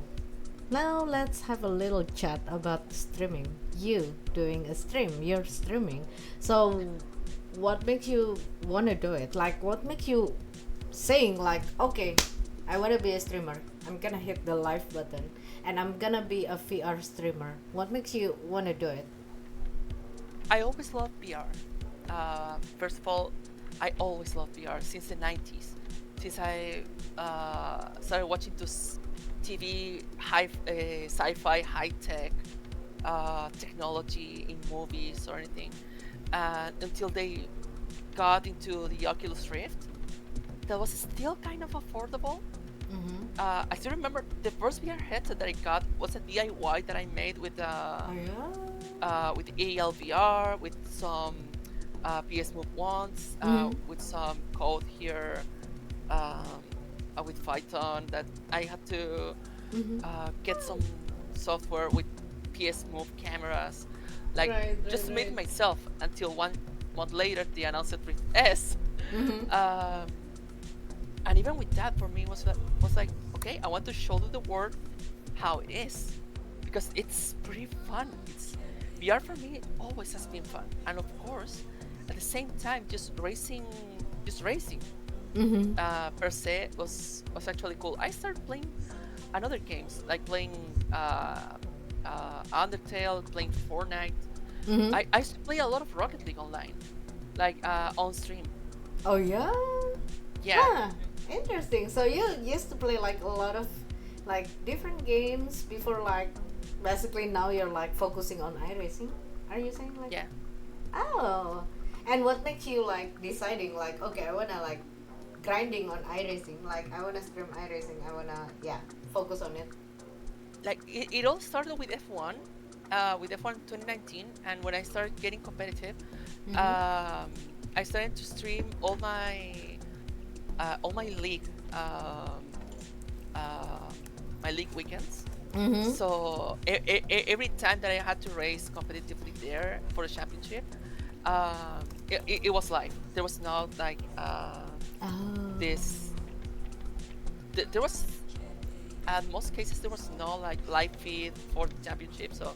now let's have a little chat about streaming. You doing a stream, you're streaming. So, what makes you want to do it? Like, what makes you saying, like, okay, I want to be a streamer. I'm gonna hit the live button and I'm gonna be a VR streamer. What makes you want to do it? I always loved VR. First of all, I always loved VR since the 90s. Since I started watching this TV, sci-fi, high-tech technology in movies or anything, until they got into the Oculus Rift, that was still kind of affordable. Mm-hmm. I still remember the first VR headset that I got was a DIY that I made Oh, with ALVR, with some PS Move ones, yeah. Mm-hmm. with some code here, um, with Python that I had to Mm-hmm. get some software with PS Move cameras, like Right, just right, to make it right. myself until 1 month later they announced it Rift S. Mm-hmm. Um, and even with that, for me was like, okay, I want to show to the world how it is because it's pretty fun. It's VR for me always has been fun, and of course, at the same time, just racing Mm-hmm. per se was actually cool. I started playing another games like playing Undertale, playing Fortnite. Mm-hmm. I used to play a lot of Rocket League online, like on stream. Oh yeah. Yeah, Huh. Interesting. So you used to play like a lot of like different games before, like basically now you're like focusing on iRacing. Are you saying like yeah. that? Oh. And what makes you like deciding like, okay, I wanna like grinding on iRacing, like I wanna stream iRacing, I wanna, yeah, focus on it. Like it all started with F1 2019, and when I started getting competitive, Mm-hmm. um, I started to stream all uh, my league weekends. Mm-hmm. So every time that I had to race competitively there for the championship, it was live. There was not like Oh. this. There was, in most cases, there was no like live feed for the championship. So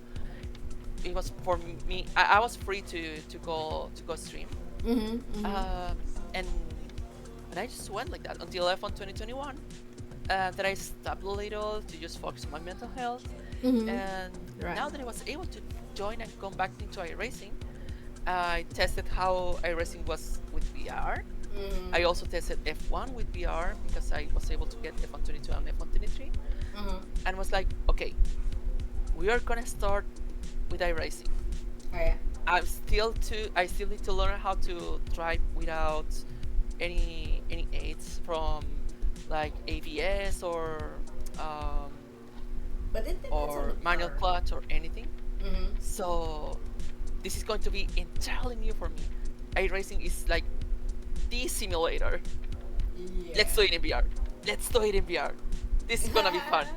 it was for me. I was free to go stream, Mm-hmm. Mm-hmm. and and I just went like that until F1 2021. that I stopped a little to just focus on my mental health. Mm-hmm. And Right. now that I was able to join and come back into iRacing, I tested how iRacing was with VR. Mm-hmm. I also tested F1 with VR because I was able to get F122 and F123, Mm-hmm. and was like, okay, we are gonna start with iRacing. Oh, yeah. I still need to learn how to drive without any aids from like ABS um, But it depends on the or manual car. clutch or anything. Mm-hmm. So this is going to be entirely new for me. iRacing is like the simulator. Let's do Yeah. it in VR. Let's do it in VR. This is gonna be fun.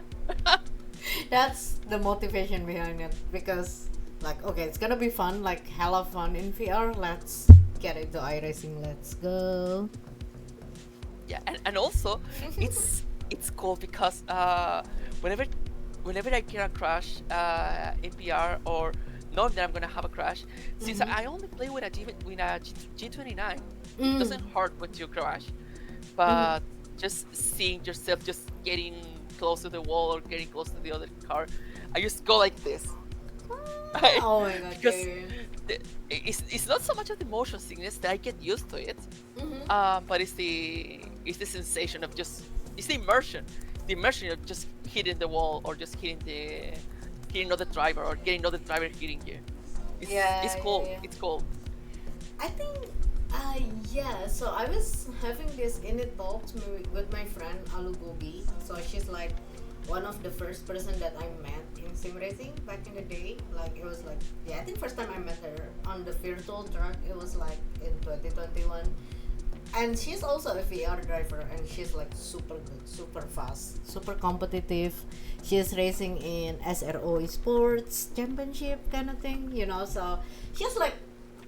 That's the motivation behind it because, like, okay, it's gonna be fun, like hella fun in VR. Let's get into iRacing. Let's go. Yeah, and also it's cool because whenever whenever I get a crash in VR or knowing that I'm gonna have a crash, since Mm-hmm. I only play with a G29, it Mm. doesn't hurt when you crash, Mm-hmm. but just seeing yourself just getting close to the wall or getting close to the other car, I just go like this. Right? Oh my god, Because yeah. it's not so much of the motion sickness that I get used to it, Mm-hmm. but it's the sensation of just it's the immersion of just hitting the wall or just hitting another driver or getting another driver hitting you. It's Yeah, yeah, cool. yeah. It's cool. I think, yeah. So I was having this INIT Talks with my friend Alu Gobi. So she's like one of the first person that I met in sim racing back in the day. Like it was like, yeah, I think first time I met her on the virtual track. It was like in 2021. And she's also a VR driver, and she's like super good, super fast, super competitive. She's racing in SRO Sports Championship kind of thing, you know. So she's like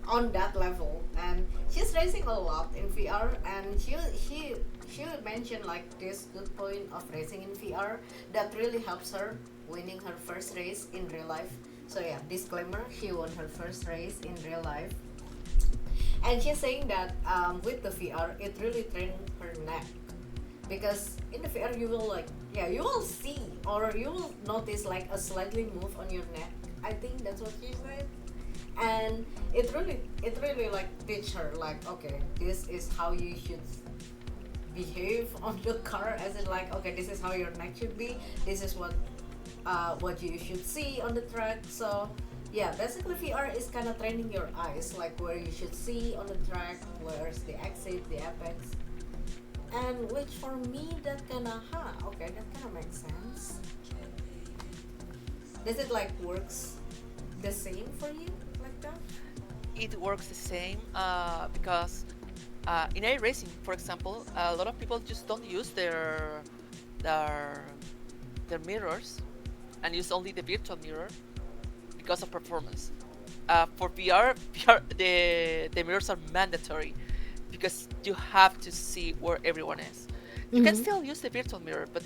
on that level, and she's racing a lot in VR. And she mentioned like this good point of racing in VR that really helps her winning her first race in real life. So yeah, disclaimer: she won her first race in real life, and she's saying that with the VR, it really trained her neck because in the VR you will like, yeah, you will see or you will notice like a slightly move on your neck. I think that's what she said, and it really like teach her like, okay, this is how you should behave on the car, as in like, okay, this is how your neck should be. This is what you should see on the track. So yeah, basically VR is kind of training your eyes, like where you should see on the track, where's the exit, the apex, and which for me that kind of, okay, that kind of makes sense. Does it like works the same for you like that? It works the same because in iRacing, for example, a lot of people just don't use their their mirrors and use only the virtual mirror because of performance. For VR, the mirrors are mandatory because you have to see where everyone is. You can Mm-hmm. still use the virtual mirror, but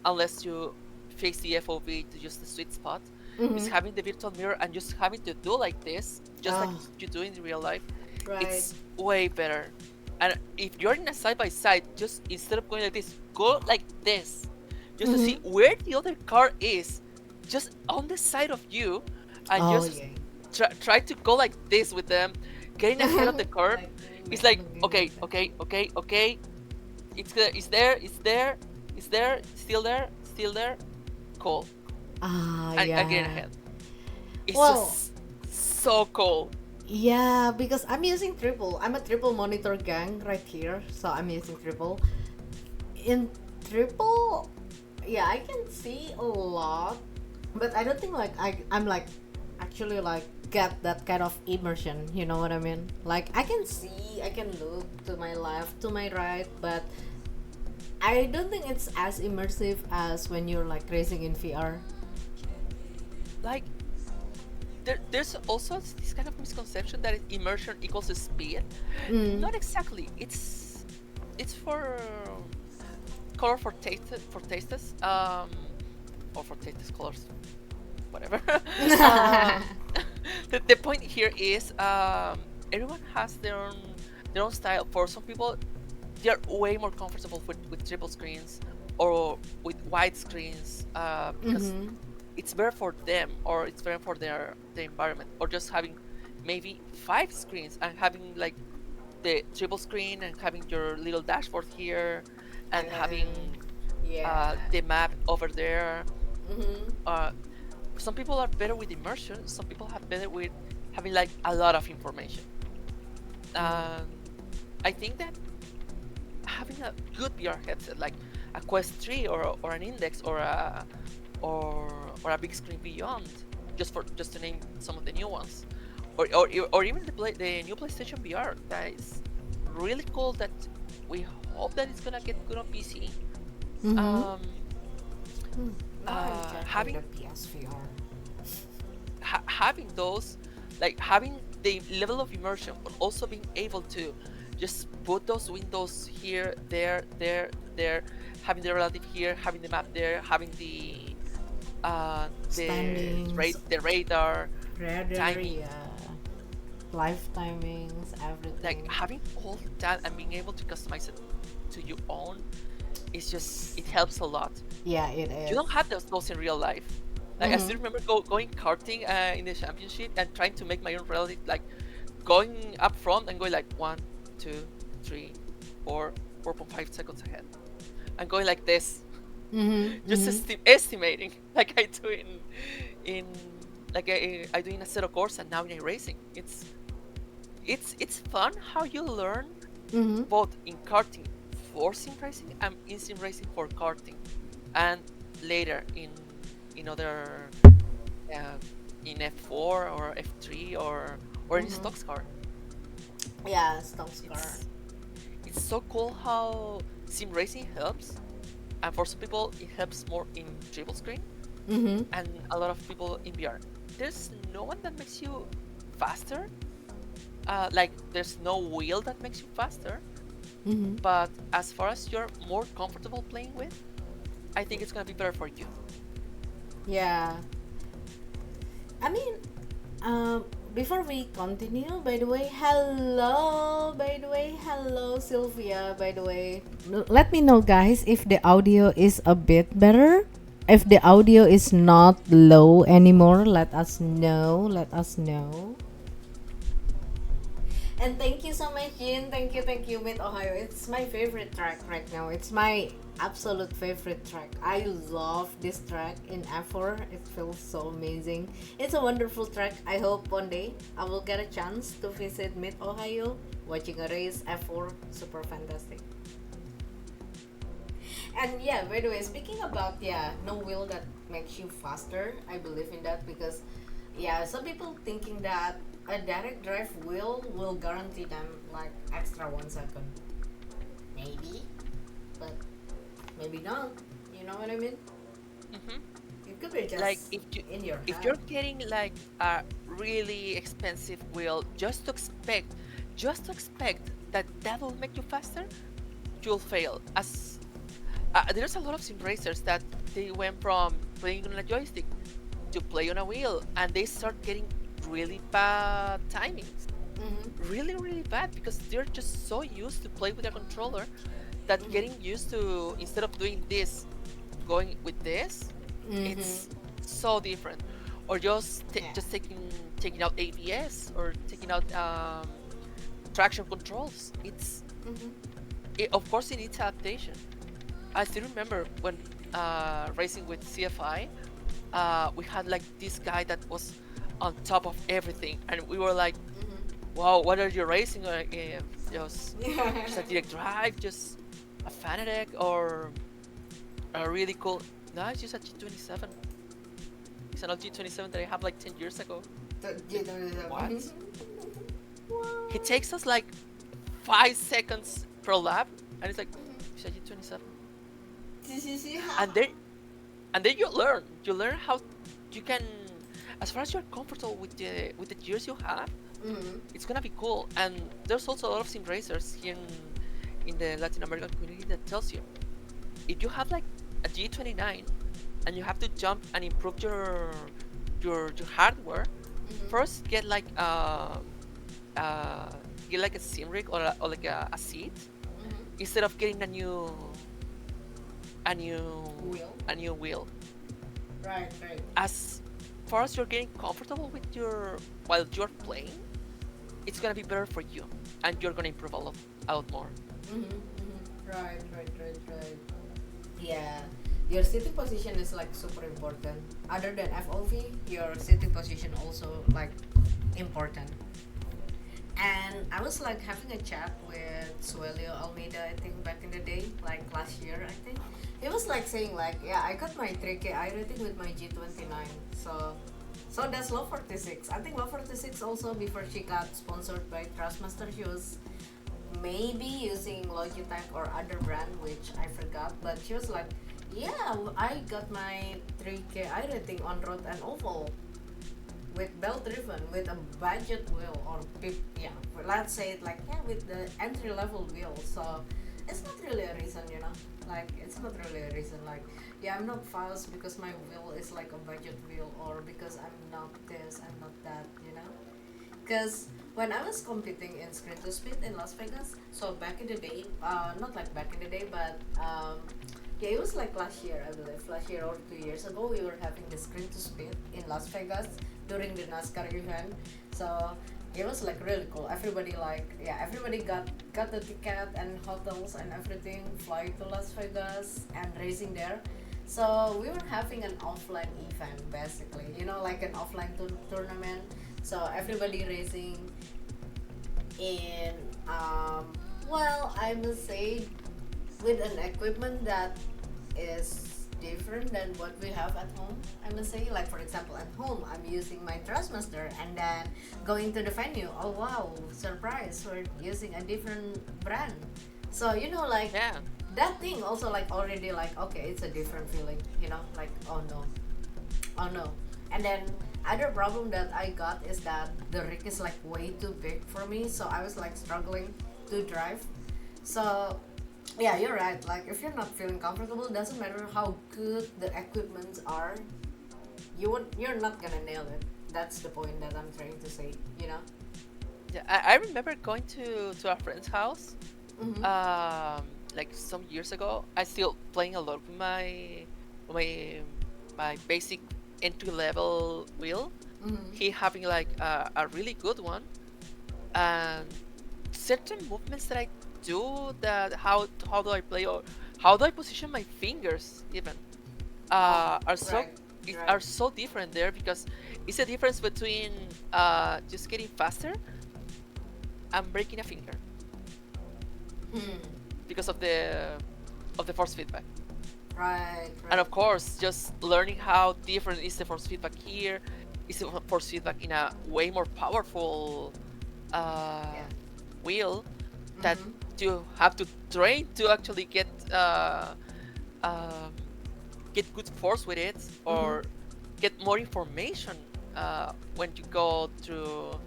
unless you fix the FOV to use the sweet spot, Mm-hmm. just having the virtual mirror and just having to do like this, just like Oh, you do in real life, right. it's way better. And if you're in a side by side, just instead of going like this, go like this, just to see Mm-hmm. where the other car is, just on the side of you, and Oh just yeah. try to go like this with them, getting ahead of the car. Like It's like magnet. okay, okay, okay, okay. It's there, it's there, it's there, still there, still there. Cool. Ah, And again yeah. ahead. It's Well, just so cool. yeah, because I'm using triple. I'm a triple monitor gang right here, so I'm using triple. In triple, yeah, I can see a lot, but I don't think like I'm like actually like get that kind of immersion. You know what I mean? Like I can see, I can look to my left, to my right, but I don't think it's as immersive as when you're like racing in VR. Like there's also this kind of misconception that immersion equals speed. Mm. Not exactly. It's for color for tastes or for tastes colors, whatever. uh, the point here is everyone has their own style. For some people, they're way more comfortable with triple screens or with wide screens, because Mm-hmm. it's better for them, or it's better for the environment, or just having maybe 5 screens and having like the triple screen and having your little dashboard here And and then, having yeah. the map over there. Mm-hmm. uh, some people are better with immersion, some people have better with having like a lot of information. um, I think that having a good VR headset like a Quest 3 or an Index or a big screen beyond, just to name some of the new ones, or even the new PlayStation VR that is really cool, that we hope that it's gonna get good on PC. Mm-hmm. um Now I'm checking Having the PSVR. having those, like having the level of immersion, but also being able to just put those windows here, there, having the relative here, having the map there, having Standings, the radar, radar, timing, yeah. Life timings, like everything. having all that and being able to customize it to your own, is just, it helps a lot. Yeah, it You is. don't have those in real life. Like I still Mm-hmm. remember going karting in the championship and trying to make my own relative, like going up front and going like 1, 2, 3, 4, 4.5 seconds ahead, and going like this, Mm-hmm. just Mm-hmm. estimating, like I do in like I do in a set of course, and now in a racing. It's fun how you learn Mm-hmm. both in karting for sim racing and in sim racing for karting, and later in other uh, in F4 or F3 or in Mm-hmm. stocks car. Yeah, stop scar. It's it's so cool how sim racing helps, and for some people it helps more in triple screen, Mm-hmm. and a lot of people in VR. There's no one that makes you faster. Like there's no wheel that makes you faster. Mm-hmm. But as far as you're more comfortable playing with, I think it's gonna be better for you. Yeah. I mean, um, before we continue, by the way, hello, Sylvia. By the way, let me know, guys, if the audio is a bit better. If the audio is not low anymore, let us know. Let us know. And thank you so much, Jin. Thank you, Mid Ohio. It's my favorite track right now. It's my absolute favorite track. I love this track in F4. It feels so amazing. It's a wonderful track. I hope one day I will get a chance to visit Mid Ohio, watching a race F4. Super fantastic. And yeah, by the way, speaking about, yeah, no wheel that makes you faster, I believe in that because yeah, some people thinking that a direct drive wheel will guarantee them like extra 1 second. Maybe, but maybe not. You know what I mean? Hmm. It could be Like just in your if head. you're getting like a really expensive wheel, just to expect that that will make you faster, you'll fail. As there's a lot of sim racers that they went from playing on a joystick to play on a wheel, and they start getting really bad timings, Mm-hmm. really bad, because they're just so used to play with a controller that Mm-hmm. getting used to, instead of doing this, going with this, it's Mm-hmm. so different. Or just Yeah. just taking out ABS, or taking out traction controls. Mm-hmm. Of course it needs adaptation. I still remember when racing with CFI, we had like this guy that was on top of everything, and we were like, "Wow, what are you racing? Just a Mm-hmm. direct drive, just a Fanatec, or a really cool?" No, it's just a G27. It's an old G27 that I have like 10 years ago. Like, what? He takes us like 5 seconds per lap, and it's like, it's a G27. And then you learn how you can, as far as you're comfortable with the gears you have, Mm-hmm. it's gonna be cool. And there's also a lot of sim racers here in the Latin American community that tells you, if you have like a G29 and you have to jump and improve your hardware, Mm-hmm. first uh get like a sim rig, or like a seat, Mm-hmm. instead of getting a new a new Wheel. a new wheel. Right, right. As far as you're getting comfortable with your while you're playing, it's gonna be better for you, and you're gonna improve a lot more. Right, right, right, right. Yeah, your sitting position is like super important. Other than FOV, your sitting position also like important. And I was like having a chat with Suelio Almeida, I think back in the day, like last year, I think. He was like saying like, yeah, I got my 3K I rating with my G29. So that's Low 46. I think Low 46 also before she got sponsored by Trustmaster, she was maybe using Logitech or other brand, which I forgot. But she was like, yeah, I got my 3K I rating on road and oval with belt driven with a budget wheel or yeah, let's say it like, yeah, with the entry level wheel. So it's not really a reason, you know, like it's not really a reason like, yeah, I'm not fast because my wheel is like a budget wheel, or because I'm not this, I'm not that, you know. Because when I was competing in Screen to Speed in Las Vegas, so back in the day, not like back in the day, but yeah, it was like last year, I believe, last year or 2 years ago, we were having the Screen to Speed in Las Vegas during the NASCAR event. So it was like really cool. Everybody like, yeah, everybody got the ticket and hotels and everything, fly to Las Vegas and racing there. So we were having an offline event basically, you know, like an offline tournament. So everybody racing in, well, I must say, with an equipment that is different than what we have at home. I must say, like for example, at home I'm using my Trustmaster, and then going to the venue, oh wow, surprise, we're using a different brand. So you know, like Yeah, that thing also like already like, okay, it's a different feeling, you know, like oh no, oh no. And then other problem that I got is that the rig is like way too big for me, so I was like struggling to drive. So yeah, you're right, like if you're not feeling comfortable, doesn't matter how good the equipments are, you're not gonna nail it. That's the point that I'm trying to say, you know. yeah. I remember going to a friend's house, Mm-hmm. like some years ago. I still playing a lot with my my basic entry level wheel. Mm-hmm. He having like a really good one, and certain movements that I do, that how do I play, or how do I position my fingers even, Oh, are so right, are right. so different there, because it's a difference between just getting faster and breaking a finger Hmm. because of the force feedback. Right, And right. of course, just learning how different is the force feedback here, is the force feedback in a way more powerful uh, Yeah. wheel, that Mm-hmm. you have to train to actually um, get good force with it, Mm-hmm. or get more information when you go to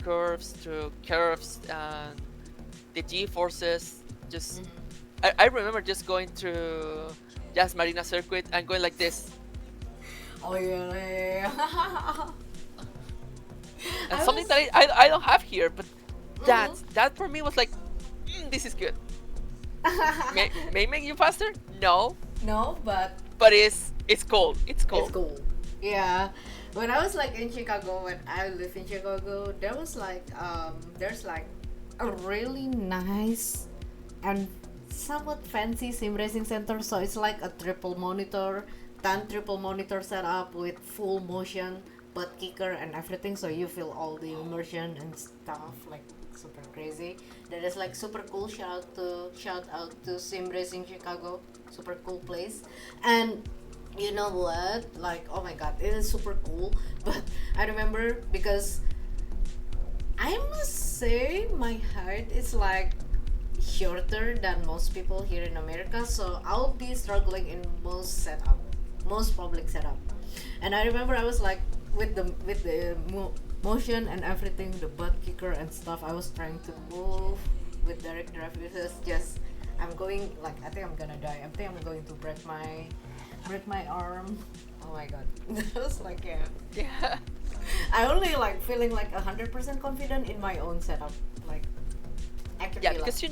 curves, to curves, and the G forces. Just Mm-hmm. I remember just going to Jazz Marina circuit and going like this, Oh yeah. and I something that was. I don't have here, but that Mm-hmm. that for me was like, this is good. May make you faster, no, No, but but it's cool. It's it's cool. cool. Yeah. When I was like in Chicago, when I live in Chicago, there was like there's like a really nice and somewhat fancy sim racing center. So it's like a triple monitor, 10 triple monitor setup with full motion, butt kicker and everything. So you feel all the immersion and stuff, like super crazy. That is like super cool. Shout out to Sim Racing Chicago, super cool place. And you know what? Like, oh my god, it is super cool. But I remember because I must say my height is like shorter than most people here in America, so I'll be struggling in most public setup. And I remember I was like with the motion and everything, the butt kicker and stuff. I was trying to move with direct drive. It was just I'm going like I think I'm gonna die. I think I'm going to break my arm. Oh my god, that was like yeah. Yeah. I only like feeling like 100% confident in my own setup. Like I can Yeah, be like, because you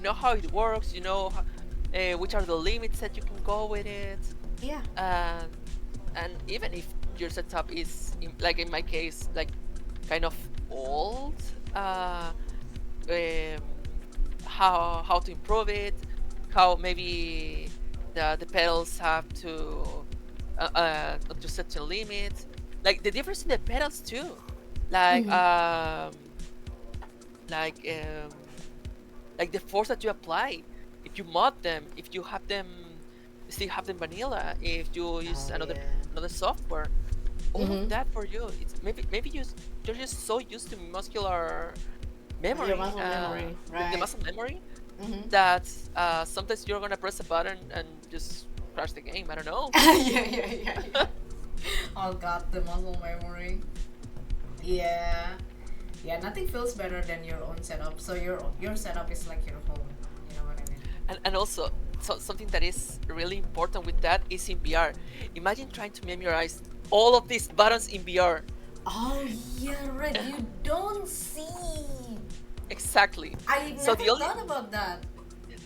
know how it works. You know which are the limits that you can go with it, Yeah. and even if your setup is like in my case, like kind of old, um, how to improve it, how maybe the pedals have to set a limit, like the difference in the pedals too, like Mm-hmm. like um like the force that you apply if you mod them, if you have them still have them vanilla, if you use Oh yeah. another software, all of Mm-hmm. that for you. It's maybe you're just so used to muscular Your memory, muscle memory, the right? muscle memory, Mm-hmm. that sometimes you're gonna press a button and just crash the game. I don't know. Yeah. Oh god, the muscle memory. Yeah. Yeah, nothing feels better than your own setup. So your setup is like your home. You know what I mean? And also, something that is really important with that is in VR. Imagine trying to memorize all of these buttons in VR. Oh yeah, right. You don't see. Exactly. I So never thought about that.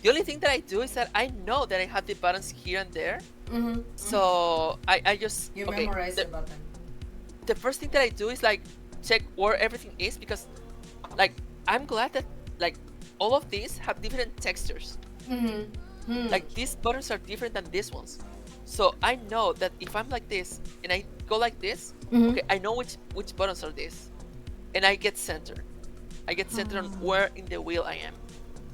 the only thing that I do is that I know that I have the buttons here and there. Mm-hmm. Mm-hmm. So I just You okay. memorize the button. The first thing that I do is like check where everything is, because like I'm glad that like all of these have different textures. Mm-hmm. Hmm. Like these buttons are different than these ones. So I know that if I'm like this and I go like this, Mm-hmm. okay, I know which buttons are this, and I get centered. I get centered on where in the wheel I am.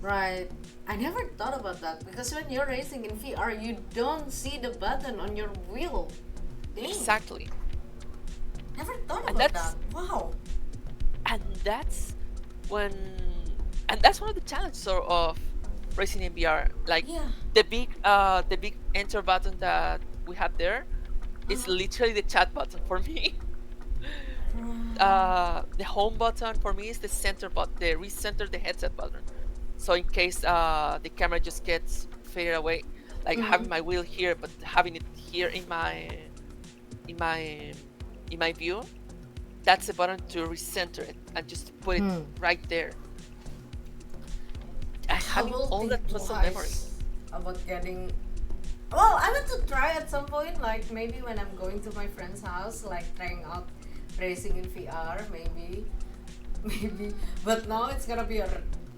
Right. I never thought about that because when you're racing in VR, you don't see the button on your wheel. Dang. Exactly. Never thought And about that. Wow. that's when and that's one of the challenges of racing in VR. Like Yeah. the big enter button that we have there is literally the chat button for me. The home button for me is the center button, the recenter the headset button. So in case the camera just gets faded away, like having my wheel here, but having it here in my in my view, that's the button to recenter it and just put it right there. I Having will all think that muscle memory. twice about getting. Well, I want to try at some point, like maybe when I'm going to my friend's house, like trying out racing in VR, maybe, maybe. But now it's gonna be a.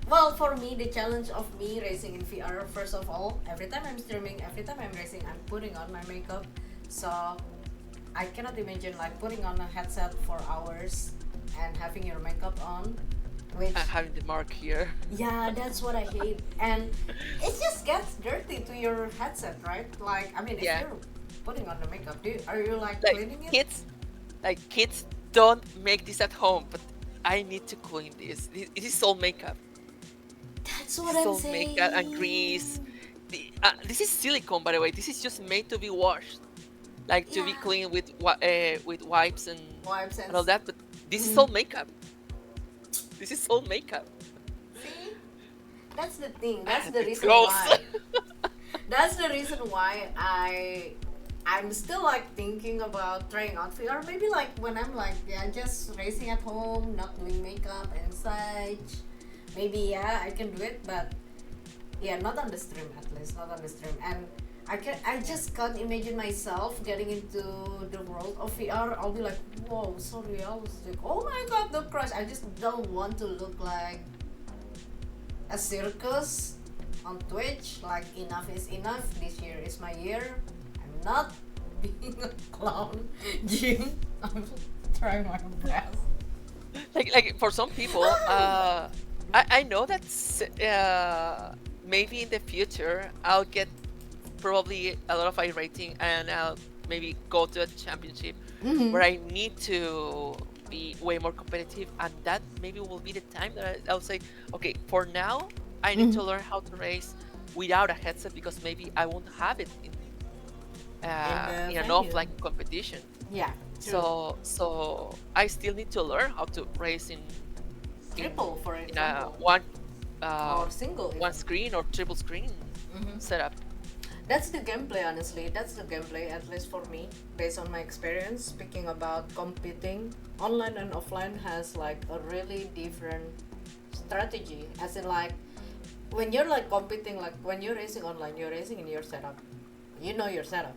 Well, for me, the challenge of me racing in VR, first of all, every time I'm streaming, every time I'm racing, I'm putting on my makeup, so I cannot imagine like putting on a headset for hours and having your makeup on, which And having the mark here. yeah, that's what I hate. And it just gets dirty to your headset, right? Like, I mean, if Yeah. you're putting on the makeup, are you like Like cleaning it? kids don't make this at home, but I need to clean this. This is all makeup. That's This what is I'm all makeup and grease. saying. This is silicone, by the way. This is just made to be washed, like to be Yeah. cleaned with wipes Wipes and all and that. But this is all makeup. This is all makeup. see, that's the thing. That's the It's reason gross. why. That's the reason why I'm still like thinking about trying out VR. Maybe like when I'm like just racing at home, not doing makeup and such. Maybe yeah I can do it, but yeah, not on the stream, at least not on the stream. And I just can't imagine myself getting into the world of VR. I'll be like, whoa, sorry, I was like, oh my god, the crash. I just don't want to look like a circus on Twitch. Like, enough is enough. This year is my year. I'm not being a clown. Jim, I'm trying my best. Like for some people, I know that maybe in the future I'll get probably a lot of iRating and I'll maybe go to a championship where I need to be way more competitive, and that maybe will be the time that I'll say, okay, for now I need to learn how to race without a headset, because maybe I won't have it in the an venue. offline competition. Yeah. True. So I still need to learn how to race in Triple, for in a example, uh, or single. one even. screen or triple screen setup. That's the gameplay, honestly. That's the gameplay, at least for me, based on my experience. Speaking about competing, online and offline has like a really different strategy. As in, like, when you're like competing, like when you're racing online, you're racing in your setup. You know your setup.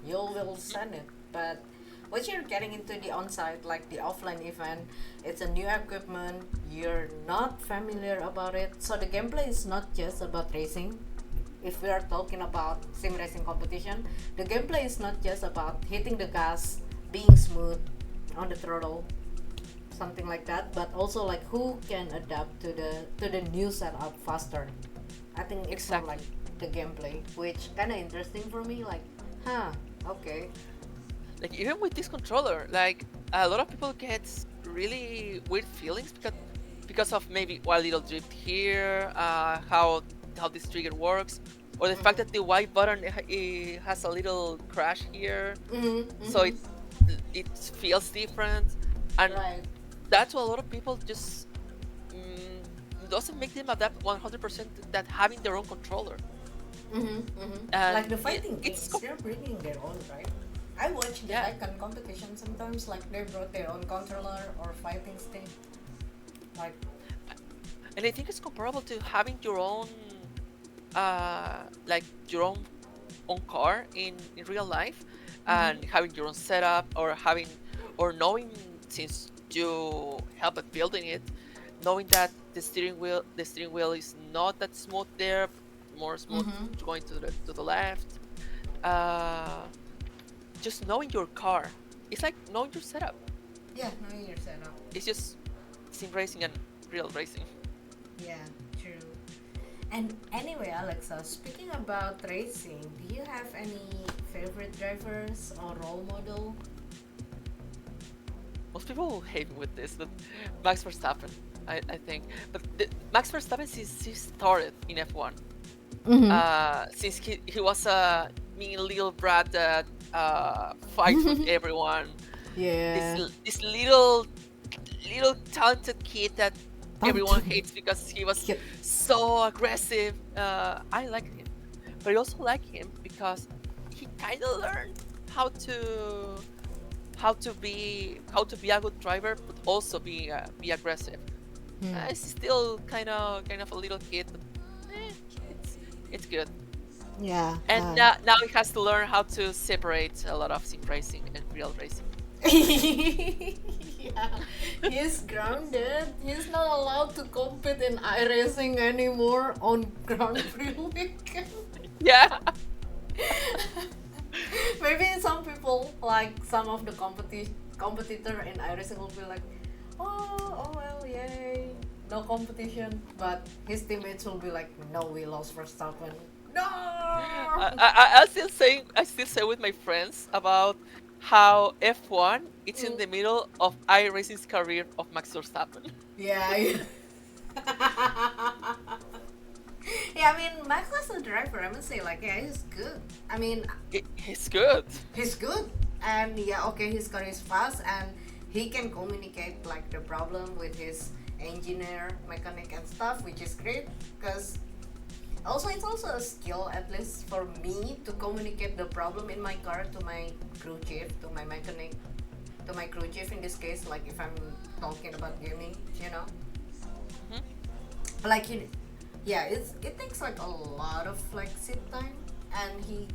You will send it. But once you're getting into the on-site, like the offline event, it's a new equipment. You're not familiar about it, so the gameplay is not just about racing. If we are talking about sim racing competition, the gameplay is not just about hitting the gas, being smooth on the throttle, something like that, but also like who can adapt to the new setup faster. I think it's more Exactly. like the gameplay, which kind of interesting for me. Like, huh, okay. Like even with this controller, like a lot of people get really weird feelings because of maybe one little drift here, how this trigger works, or the fact Mm-hmm. that the Y button it has a little crash here, Mm-hmm. so Mm-hmm. it feels different, and Right. that's what a lot of people just mm, doesn't make them adapt 100% that having their own controller. Mm-hmm. Mm-hmm. And Like the fighting it's games, they're bringing their own, right? I watch the yeah, icon competition sometimes. Like they brought their own controller or fighting stick. Like, and I think it's comparable to having your own like your own car in real life, mm-hmm. and having your own setup, or having or knowing, since you help at building it, knowing that the steering wheel is not that smooth there, more smooth Mm-hmm. going to the left. uh just knowing your car, it's like knowing your setup. Yeah, knowing your setup. It's just sim racing and real racing. Yeah, true. And anyway, Alexa, speaking about racing, do you have any favorite drivers or role model? Most people will hate me with this, but Max Verstappen, I think. But Max Verstappen, since he started in F1, Mm-hmm. since he was a mean little brat that fights with everyone, Yeah. this little talented kid that everyone Pumpkin. hates because he was Cute. so aggressive. I like him, but I also like him because he kind of learned how to how to be a good driver, but also be aggressive. Hmm. He's still kind of a little kid, but eh, it's good. Yeah. And now he has to learn how to separate a lot of sim racing and real racing. Yeah. He's grounded. He's not allowed to compete in iRacing anymore on Grand Prix weekend. Yeah. Maybe some people, like some of the competitor in iRacing, will be like, oh well, yay, no competition. But his teammates will be like, no, we lost Verstappen. No. I still say with my friends about how F1 it's in Mm, the middle of iRacing's career of Max Verstappen. yeah. Yeah. Yeah, I mean, Max as a driver, I must say, like, yeah, he's good. I mean, He's good. he's good, and yeah, okay, his car is fast, and he can communicate like the problem with his engineer, mechanic, and stuff, which is great. Because also, it's also a skill, at least for me, to communicate the problem in my car to my crew chief, to my mechanic, to my crew chief in this case. Like if I'm talking about gaming, you know, Mhm. like yeah, it takes like a lot of like sit time, and he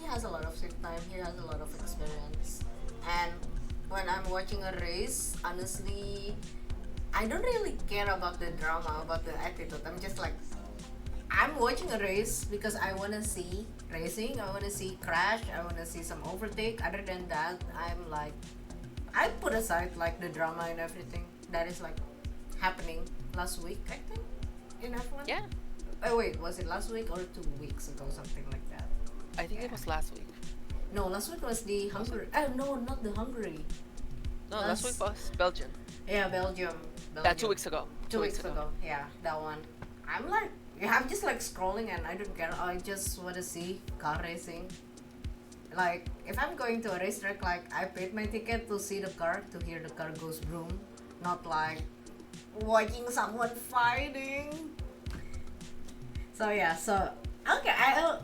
has a lot of sit time. He has a lot of experience, and when I'm watching a race, honestly, I don't really care about the drama, about the attitude. I'm just like, I'm watching a race because I wanna see racing. I wanna see crash. I wanna see some overtake. Other than that, I'm like, I put aside like the drama and everything that is like happening last week, I think, in F1. Yeah, Oh wait, was it last week or 2 weeks ago, something like that? I think it Yeah. was last week. No, last week was the Was it? Hungary. Oh no, not the Hungary. No, last week Last was Belgium. Yeah, Belgium. Yeah, two Belgium. weeks ago. Two weeks ago. Yeah, that one. I'm like, yeah, I'm just like scrolling and I don't care. I just wanna see car racing. Like if I'm going to a racetrack, like I paid my ticket to see the car, to hear the car goes boom, not like watching someone fighting. So yeah, so okay.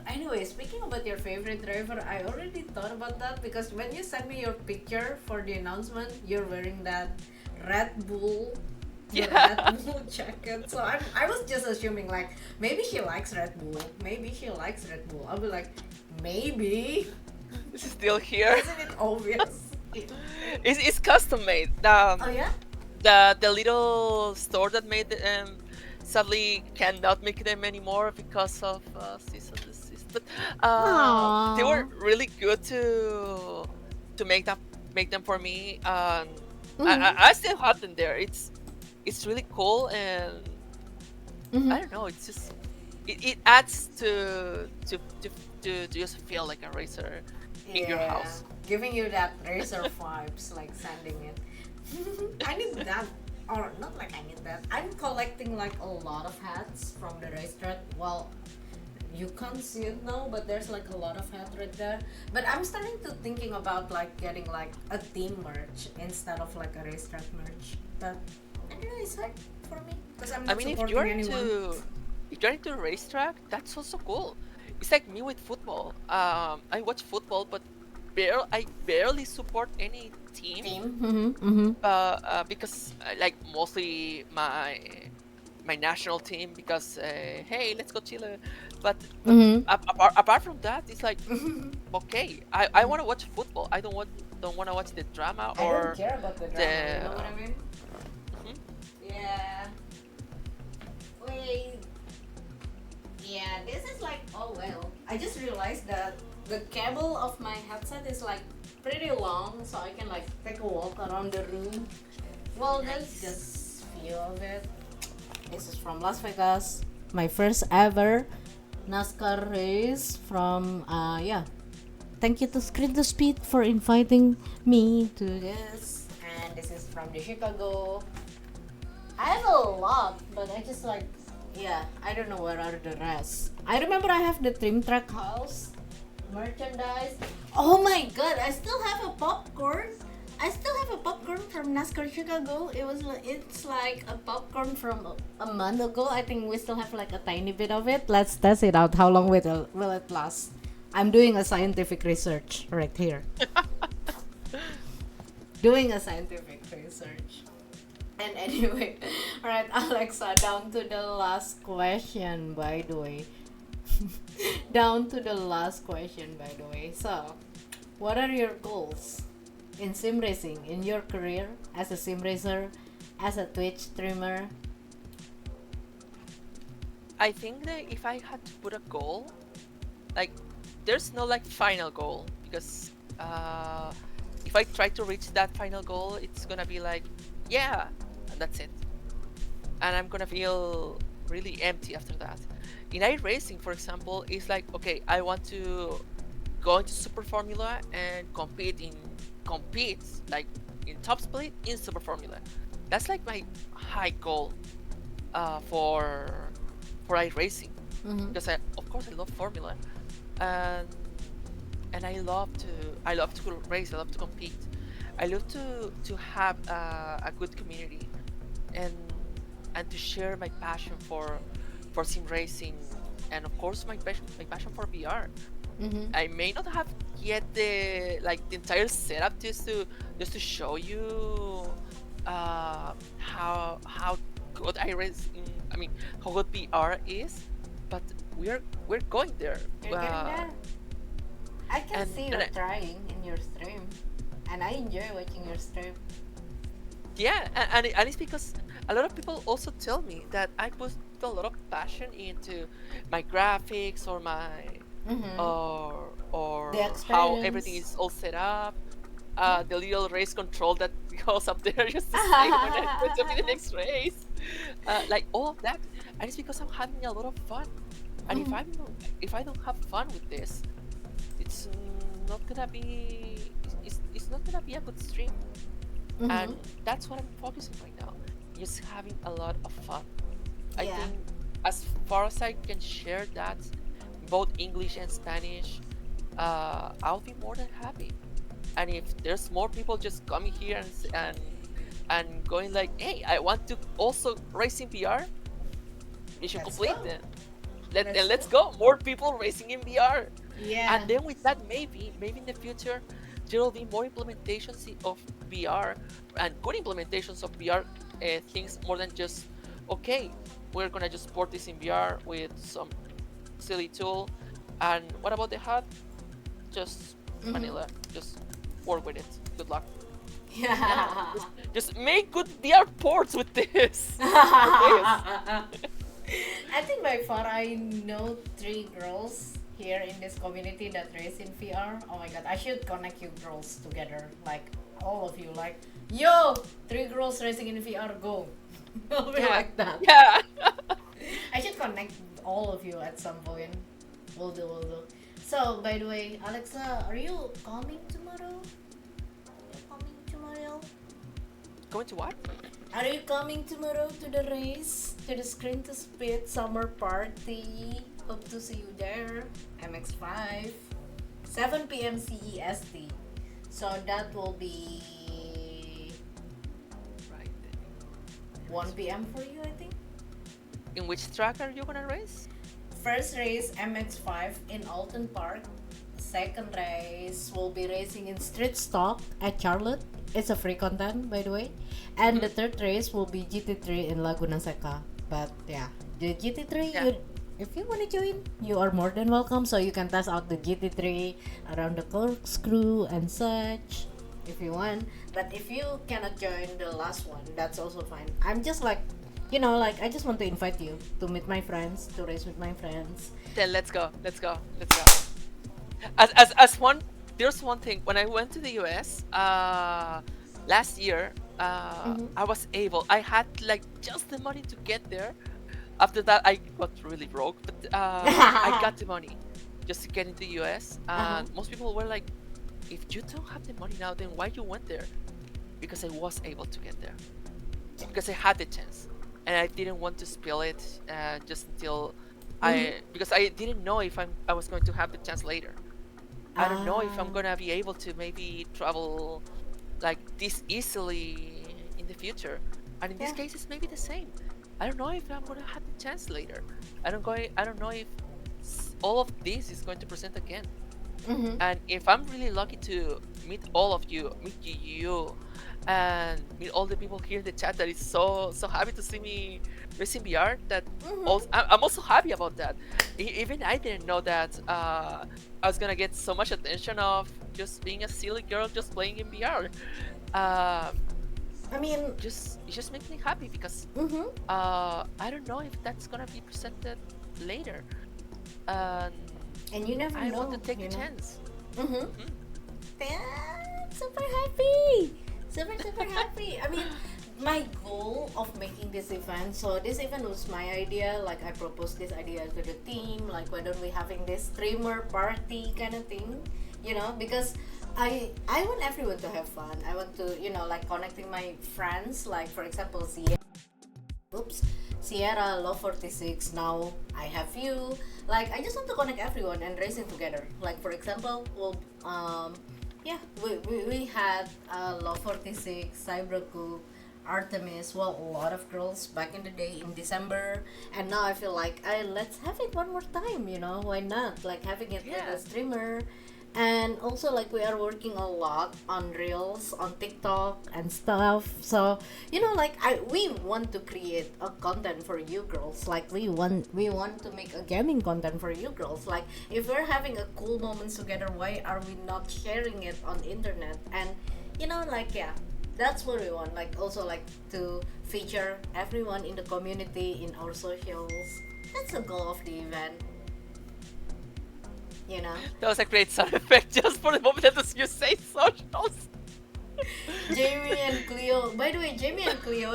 Anyway, speaking about your favorite driver, I already thought about that because when you sent me your picture for the announcement, you're wearing that Red Bull the Yeah. Red Bull jacket. So I was just assuming like maybe she likes Red Bull. Maybe she likes Red Bull. I'll be like, maybe. It's still here. Isn't it obvious? It's custom made. Oh yeah? The little store that made sadly cannot make them anymore because of cease and desist. But they were Aww. really good to make them for me. And Mm-hmm. I still have them there. It's really cool, and Mm-hmm. I don't know. It's just it adds to just feel like a racer in your Yeah. house. Giving you that racer vibes, like sending it. I need that. Or not like I need that. I'm collecting like a lot of hats from the racetrack. Well, you can't see it now, but there's like a lot of hats right there. But I'm starting to thinking about like getting like a team merch instead of like a racetrack merch. But I don't know, it's hard for me because I'm I not mean, supporting anyone. if you're into racetrack, that's also cool. It's like me with football. I watch football, but I barely support any team. Team. Mm-hmm. Mm-hmm. Because like mostly my national team because hey, let's go Chile. But Mm-hmm. apart from that, it's like okay, I want to watch football. I don't want to watch the drama I don't or care about the drama. You the know what I mean? Mhm. Yeah. Wait. Yeah, this is like, oh well. I just realized that the cable of my headset is like pretty long, so I can like take a walk around the room. Well, there's Nice. just few of it. This is from Las Vegas. My first ever NASCAR race from yeah. Thank you to Screen to Speed for inviting me to this. And this is from the Chicago. I have a lot, but I just like, yeah, I don't know where are the rest. I remember I have the Trim Track House merchandise. Oh my god, I still have a popcorn. I still have a popcorn from NASCAR Chicago. It's like a popcorn from a month ago. I think we still have like a tiny bit of it. Let's test it out. How long will it last? I'm doing a scientific research right here. Doing a scientific research. And anyway, alright, Alexa, down to the last question, by the way. Down to the last question, by the way. So, what are your goals in sim racing, in your career as a sim racer, as a Twitch streamer? I think that if I had to put a goal, like there's no like final goal because if I try to reach that final goal, it's gonna be like, yeah, and that's it. And I'm gonna feel really empty after that. In iRacing, for example, it's like, okay, I want to go into Super Formula and compete like in top split in Super Formula. That's like my high goal for iRacing Mm-hmm. because of course I love Formula, and and I love to race. I love to compete. I love to have a good community and to share my passion for sim racing and of course my passion for VR. Mm-hmm. I may not have yet the the entire setup just to show you how good I mean how good VR is, but we're going there. You're getting there. I can see And you're trying in your stream, and I enjoy watching your stream. yeah, and it's because a lot of people also tell me that I put a lot of passion into my graphics or my Mm-hmm. The or how everything experience. is all set up. Yeah. The little race control that goes up there just to say when I'm going to be the next race, like all of that, and it's because I'm having a lot of fun. And Mm-hmm. if I don't have fun with this, it's not gonna be it's not gonna be a good stream. Mm-hmm. And that's what I'm focusing right now, just having a lot of fun. I Yeah. think as far as I can share that both English and Spanish, I'll be more than happy. And if there's more people just coming here and going like, hey, I want to also race in VR, we should Let's complete go. them. Let's Let's go. go, more people racing in VR. Yeah. And then with that, maybe in the future there will be more implementations of VR and good implementations of VR things more than just, okay, we're gonna just port this in VR with some silly tool, and what about the HUD? Just Mm-hmm. vanilla, just work with it. Good luck. Yeah, Yeah. just make good VR ports with this. For this. I think by far I know three girls here in this community that race in VR. Oh my god, I should connect you girls together, like all of you. Like, yo, three girls racing in VR, go. I'll be Yeah, like that. yeah. I should connect all of you at some point. Will do, will do. So, by the way, Alexa, are you coming tomorrow? Are you coming tomorrow? Going to what? Are you coming tomorrow to the race? To the Screen to Speed summer party? Hope to see you there. MX5. 7 p.m. CEST. So that will be Right. 1 p.m. for you, I think. In which track are you gonna race? First race MX5 in Alton Park. Second race will be racing in Street Stock at Charlotte. It's a free content, by the way. And the third race will be GT3 in Laguna Seca. But yeah, the GT3, Yeah. if you want to join, you are more than welcome. So you can test out the GT3 around the corkscrew and such if you want. But if you cannot join the last one, that's also fine. I'm just like, like I just want to invite you to meet my friends, to race with my friends. Then let's go. Let's go. Let's go. As one, there's one thing. When I went to the US last year, Mm-hmm. I was able. I had like just the money to get there. After that, I got really broke, but I got the money just to get into the US. Uh-huh. And most people were like, "If you don't have the money now, then why you went there?" Because I was able to get there. Because I had the chance, and I didn't want to spill it just until because I didn't know if I was going to have the chance later. I don't know if I'm Ah. gonna be able to maybe travel like this easily in the future. And in this Yeah. case, it's maybe the same. I don't know if I'm gonna have the chance later. I don't know if all of this is going to present again. Mm-hmm. And if I'm really lucky to meet all of you, meet you, and meet all the people here in the chat that is so happy to see me racing VR, that also, I'm also happy about that. Even I didn't know that I was gonna get so much attention of just being a silly girl just playing in VR. Uh, I mean, it just makes me happy because mm-hmm. I don't know if that's gonna be presented later. Um, And you never I know. want to take you a know? chance. Mm-hmm. Mhm. Yeah, super happy. Super happy. I mean, my goal of making this event, so this event was my idea. Like, I proposed this idea to the team. Like, why don't we having this streamer party kind of thing? Because I want everyone to have fun. I want to, like connecting my friends. Like, for example, Sierra, Love 46, now I have you. Like, I just want to connect everyone and racing together. Like, for example, we had Love 46, Cybercoop, Artemis, well, a lot of girls back in the day in December. And now I feel like, let's have it one more time, why not? Like, having it with Yeah. a streamer. And also, like, we are working a lot on reels on TikTok and stuff. So like, we want to create a content for you girls. Like, we want to make a gaming content for you girls. Like, if we're having a cool moments together, why are we not sharing it on internet? And like, yeah, that's what we want. Like, also, like, to feature everyone in the community in our socials. That's the goal of the event. you know That was a great sound effect just for the moment that you say socials. Jamie and Cleo. By the way, Jamie and Cleo,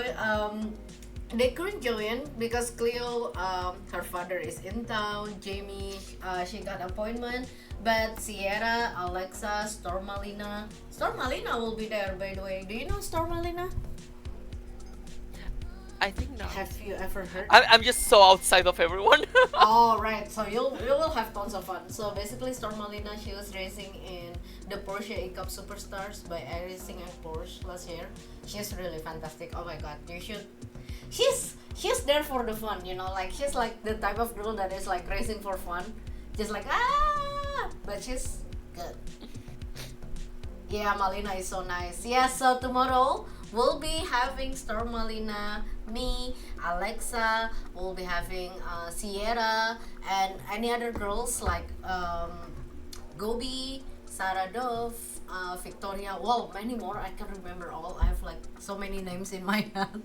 they couldn't join because Cleo, her father is in town. Jamie, she got appointment. But Sierra, Alexa, Stormalina will be there. By the way, do you know Stormalina? I think not. Have you ever heard? I'm just so outside of everyone. Oh, right. So you will have tons of fun. So basically, Stormalina, she was racing in the Porsche E-Cup Superstars by iRacing and Porsche last year. She's really fantastic. Oh my god, you should. She's there for the fun. Like, she's like the type of girl that is like racing for fun, just like but she's good. Yeah, Malina is so nice. Yeah, so tomorrow we'll be having Stormalina, me, Alexa, we'll be having Sierra, and any other girls like Gobi, Sarah Dove, Victoria. Wow, many more. I can't remember all. I have like so many names in my head.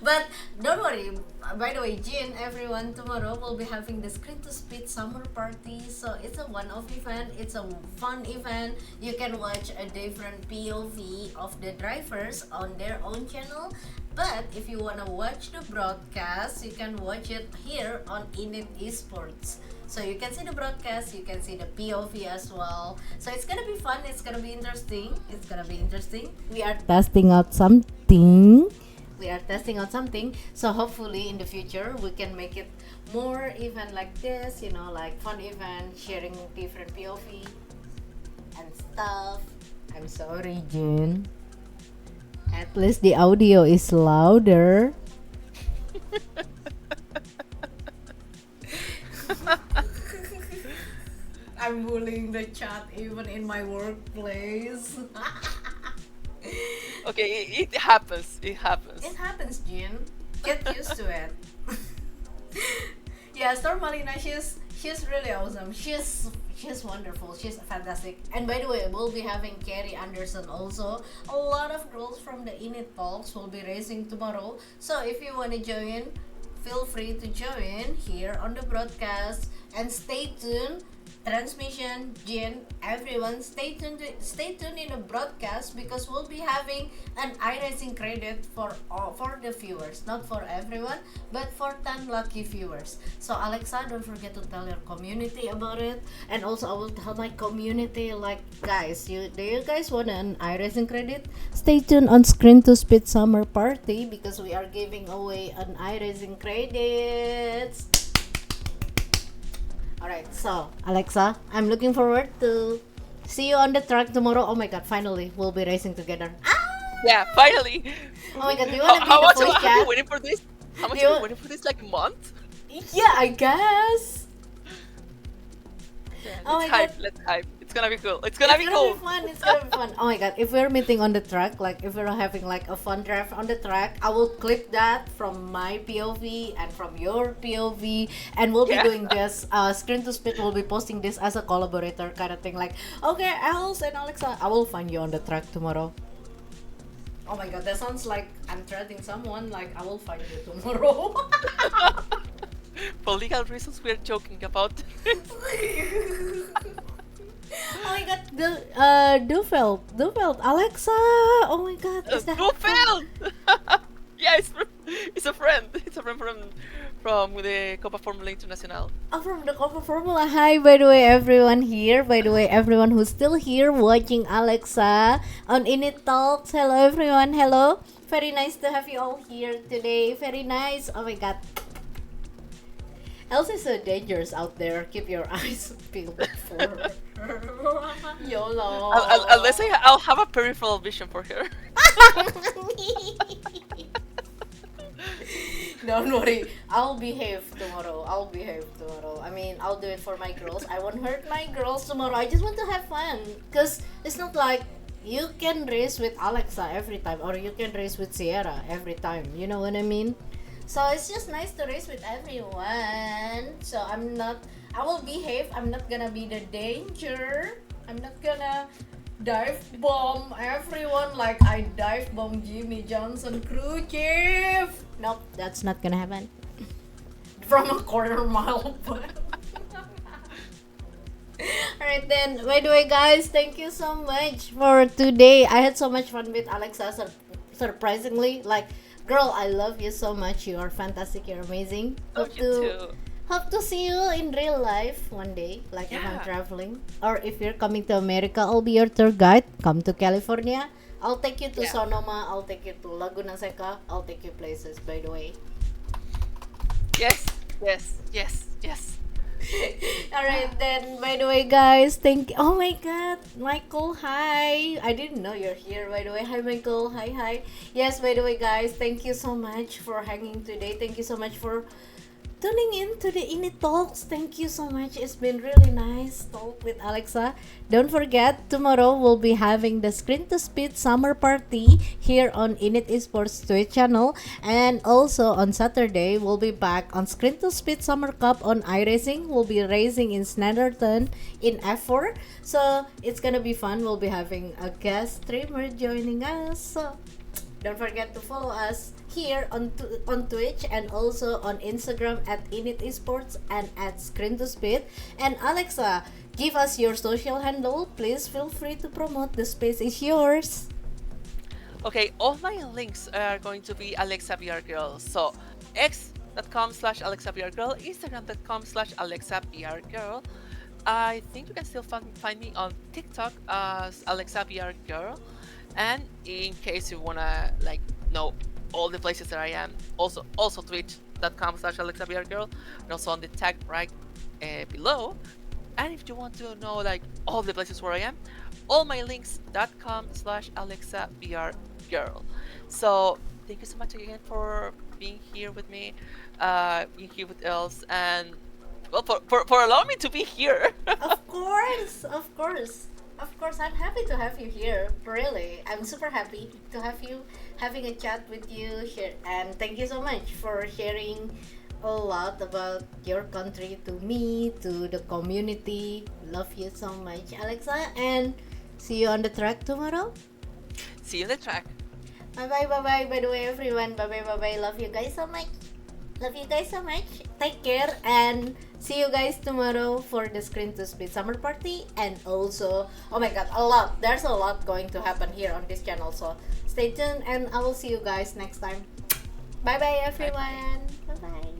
But don't worry. By the way, Jin, everyone, tomorrow we'll be having the Screen to Speed Summer Party. So it's a one-off event. It's a fun event. You can watch a different POV of the drivers on their own channel. But if you wanna watch the broadcast, you can watch it here on INIT Esports. So you can see the broadcast, you can see the POV as well. So it's gonna be fun, it's gonna be interesting. It's gonna be interesting. We are testing out something. So hopefully in the future we can make it more event like this, like fun event, sharing different POV and stuff. I'm sorry, June. At least the audio is louder. I'm bullying the chat even in my workplace. Okay, it happens. It happens. It happens, Jin. Get used to it. Yeah, Storm Malina, she's really awesome. She's wonderful. She's fantastic. And by the way, we'll be having Carrie Anderson also. A lot of girls from the INIT Talks will be racing tomorrow. So if you want to join, feel free to join here on the broadcast and stay tuned. Transmission, Jin, everyone, stay tuned in the broadcast because we'll be having an iRacing credit for the viewers, not for everyone, but for 10 lucky viewers. So Alexa, don't forget to tell your community about it, and also I will tell my community, like, guys, do you guys want an iRacing credit? Stay tuned on Screen to Speed Summer Party because we are giving away an iRacing credits. Alright, so Alexa, I'm looking forward to see you on the track tomorrow. Oh my god, finally, we'll be racing together. Yeah, finally. Oh my god, do you want to be How the much voice have chat? you waiting for this? How much have you waiting for this? Like a month? Yeah, I guess. Yeah, Oh let's my hype. god. Let's hype. It's gonna be cool. It's gonna be cool. It's gonna be fun. Oh my god, if we're meeting on the track, like if we're having like a fun draft on the track, I will clip that from my POV and from your POV, and we'll be doing this. Screen to Speed will be posting this as a collaborator kind of thing. Like, okay, Elz and Alexa, I will find you on the track tomorrow. Oh my god, that sounds like I'm threatening someone. Like, I will find you tomorrow. For legal reasons, we're joking about this. Oh my god, Dufeld, Alexa! Oh my god, is that Dufeld? Yeah, it's a friend. It's a friend from the Copa Formula Internacional. Oh, from the Copa Formula. Hi, by the way, everyone here. By the way, everyone who's still here watching Alexa on INIT Talks. Hello, everyone. Hello. Very nice to have you all here today. Very nice. Oh my god. Elz is so dangerous out there. Keep your eyes peeled for her. YOLO. Unless I'll have a peripheral vision for her. Don't worry, I'll behave tomorrow. I mean, I'll do it for my girls. I won't hurt my girls tomorrow. I just want to have fun. Because it's not like you can race with Alexa every time or you can race with Sierra every time. You know what I mean? So it's just nice to race with everyone. So I will behave. I'm not gonna be the danger. I'm not gonna dive bomb everyone like I dive bomb Jimmy Johnson crew chief. Nope, that's not gonna happen. From a quarter mile. Alright then, by the way guys, thank you so much for today. I had so much fun with Alexa, surprisingly. Like, girl, I love you so much. You are fantastic, you're amazing. Hope to see you in real life one day, like if I'm traveling. Or if you're coming to America, I'll be your tour guide. Come to California. I'll take you to Sonoma. I'll take you to Laguna Seca. I'll take you places, by the way. Yes. Alright then, by the way guys, thank you. Oh my god, Michael, hi. I didn't know you're here, by the way. Hi Michael, hi. Yes, by the way guys, thank you so much for hanging today. Thank you so much for tuning in to the INIT Talks. Thank you so much. It's been really nice talk with Alexa. Don't forget, tomorrow we'll be having the Screen to Speed Summer Party here on INIT Esports Twitch channel. And also on Saturday, we'll be back on Screen to Speed Summer Cup on iRacing. We'll be racing in Snetterton in F4. So it's gonna be fun. We'll be having a guest streamer joining us. So don't forget to follow us here on Twitch and also on Instagram at INIT Esports and at Screen to Speed. And Alexa, give us your social handle. Please feel free to promote. The space is yours. Okay, all my links are going to be alexavrgirl. So x.com/alexavrgirl, instagram.com/alexavrgirl. I think you can still find me on TikTok as alexavrgirl. And in case you wanna like know all the places that I am, also twitch.com/alexavrgirl, and also on the tag right below. And if you want to know like all the places where I am, all my links.com/alexavrgirl. So thank you so much again for being here with me, being here with Elz, and well, for allowing me to be here. Of course, of course. Of course, I'm happy to have you here. Really, I'm super happy to have you having a chat with you here. And thank you so much for sharing a lot about your country to me, to the community. Love you so much, Alexa. And see you on the track tomorrow. See you in the track. Bye bye, bye bye. By the way, everyone, bye bye, bye bye. Love you guys so much. Love you guys so much. Take care and see you guys tomorrow for the Screen to Speed Summer Party. And also, oh my god, there's a lot going to happen here on this channel. So stay tuned and I will see you guys next time. Bye bye, everyone. Bye bye.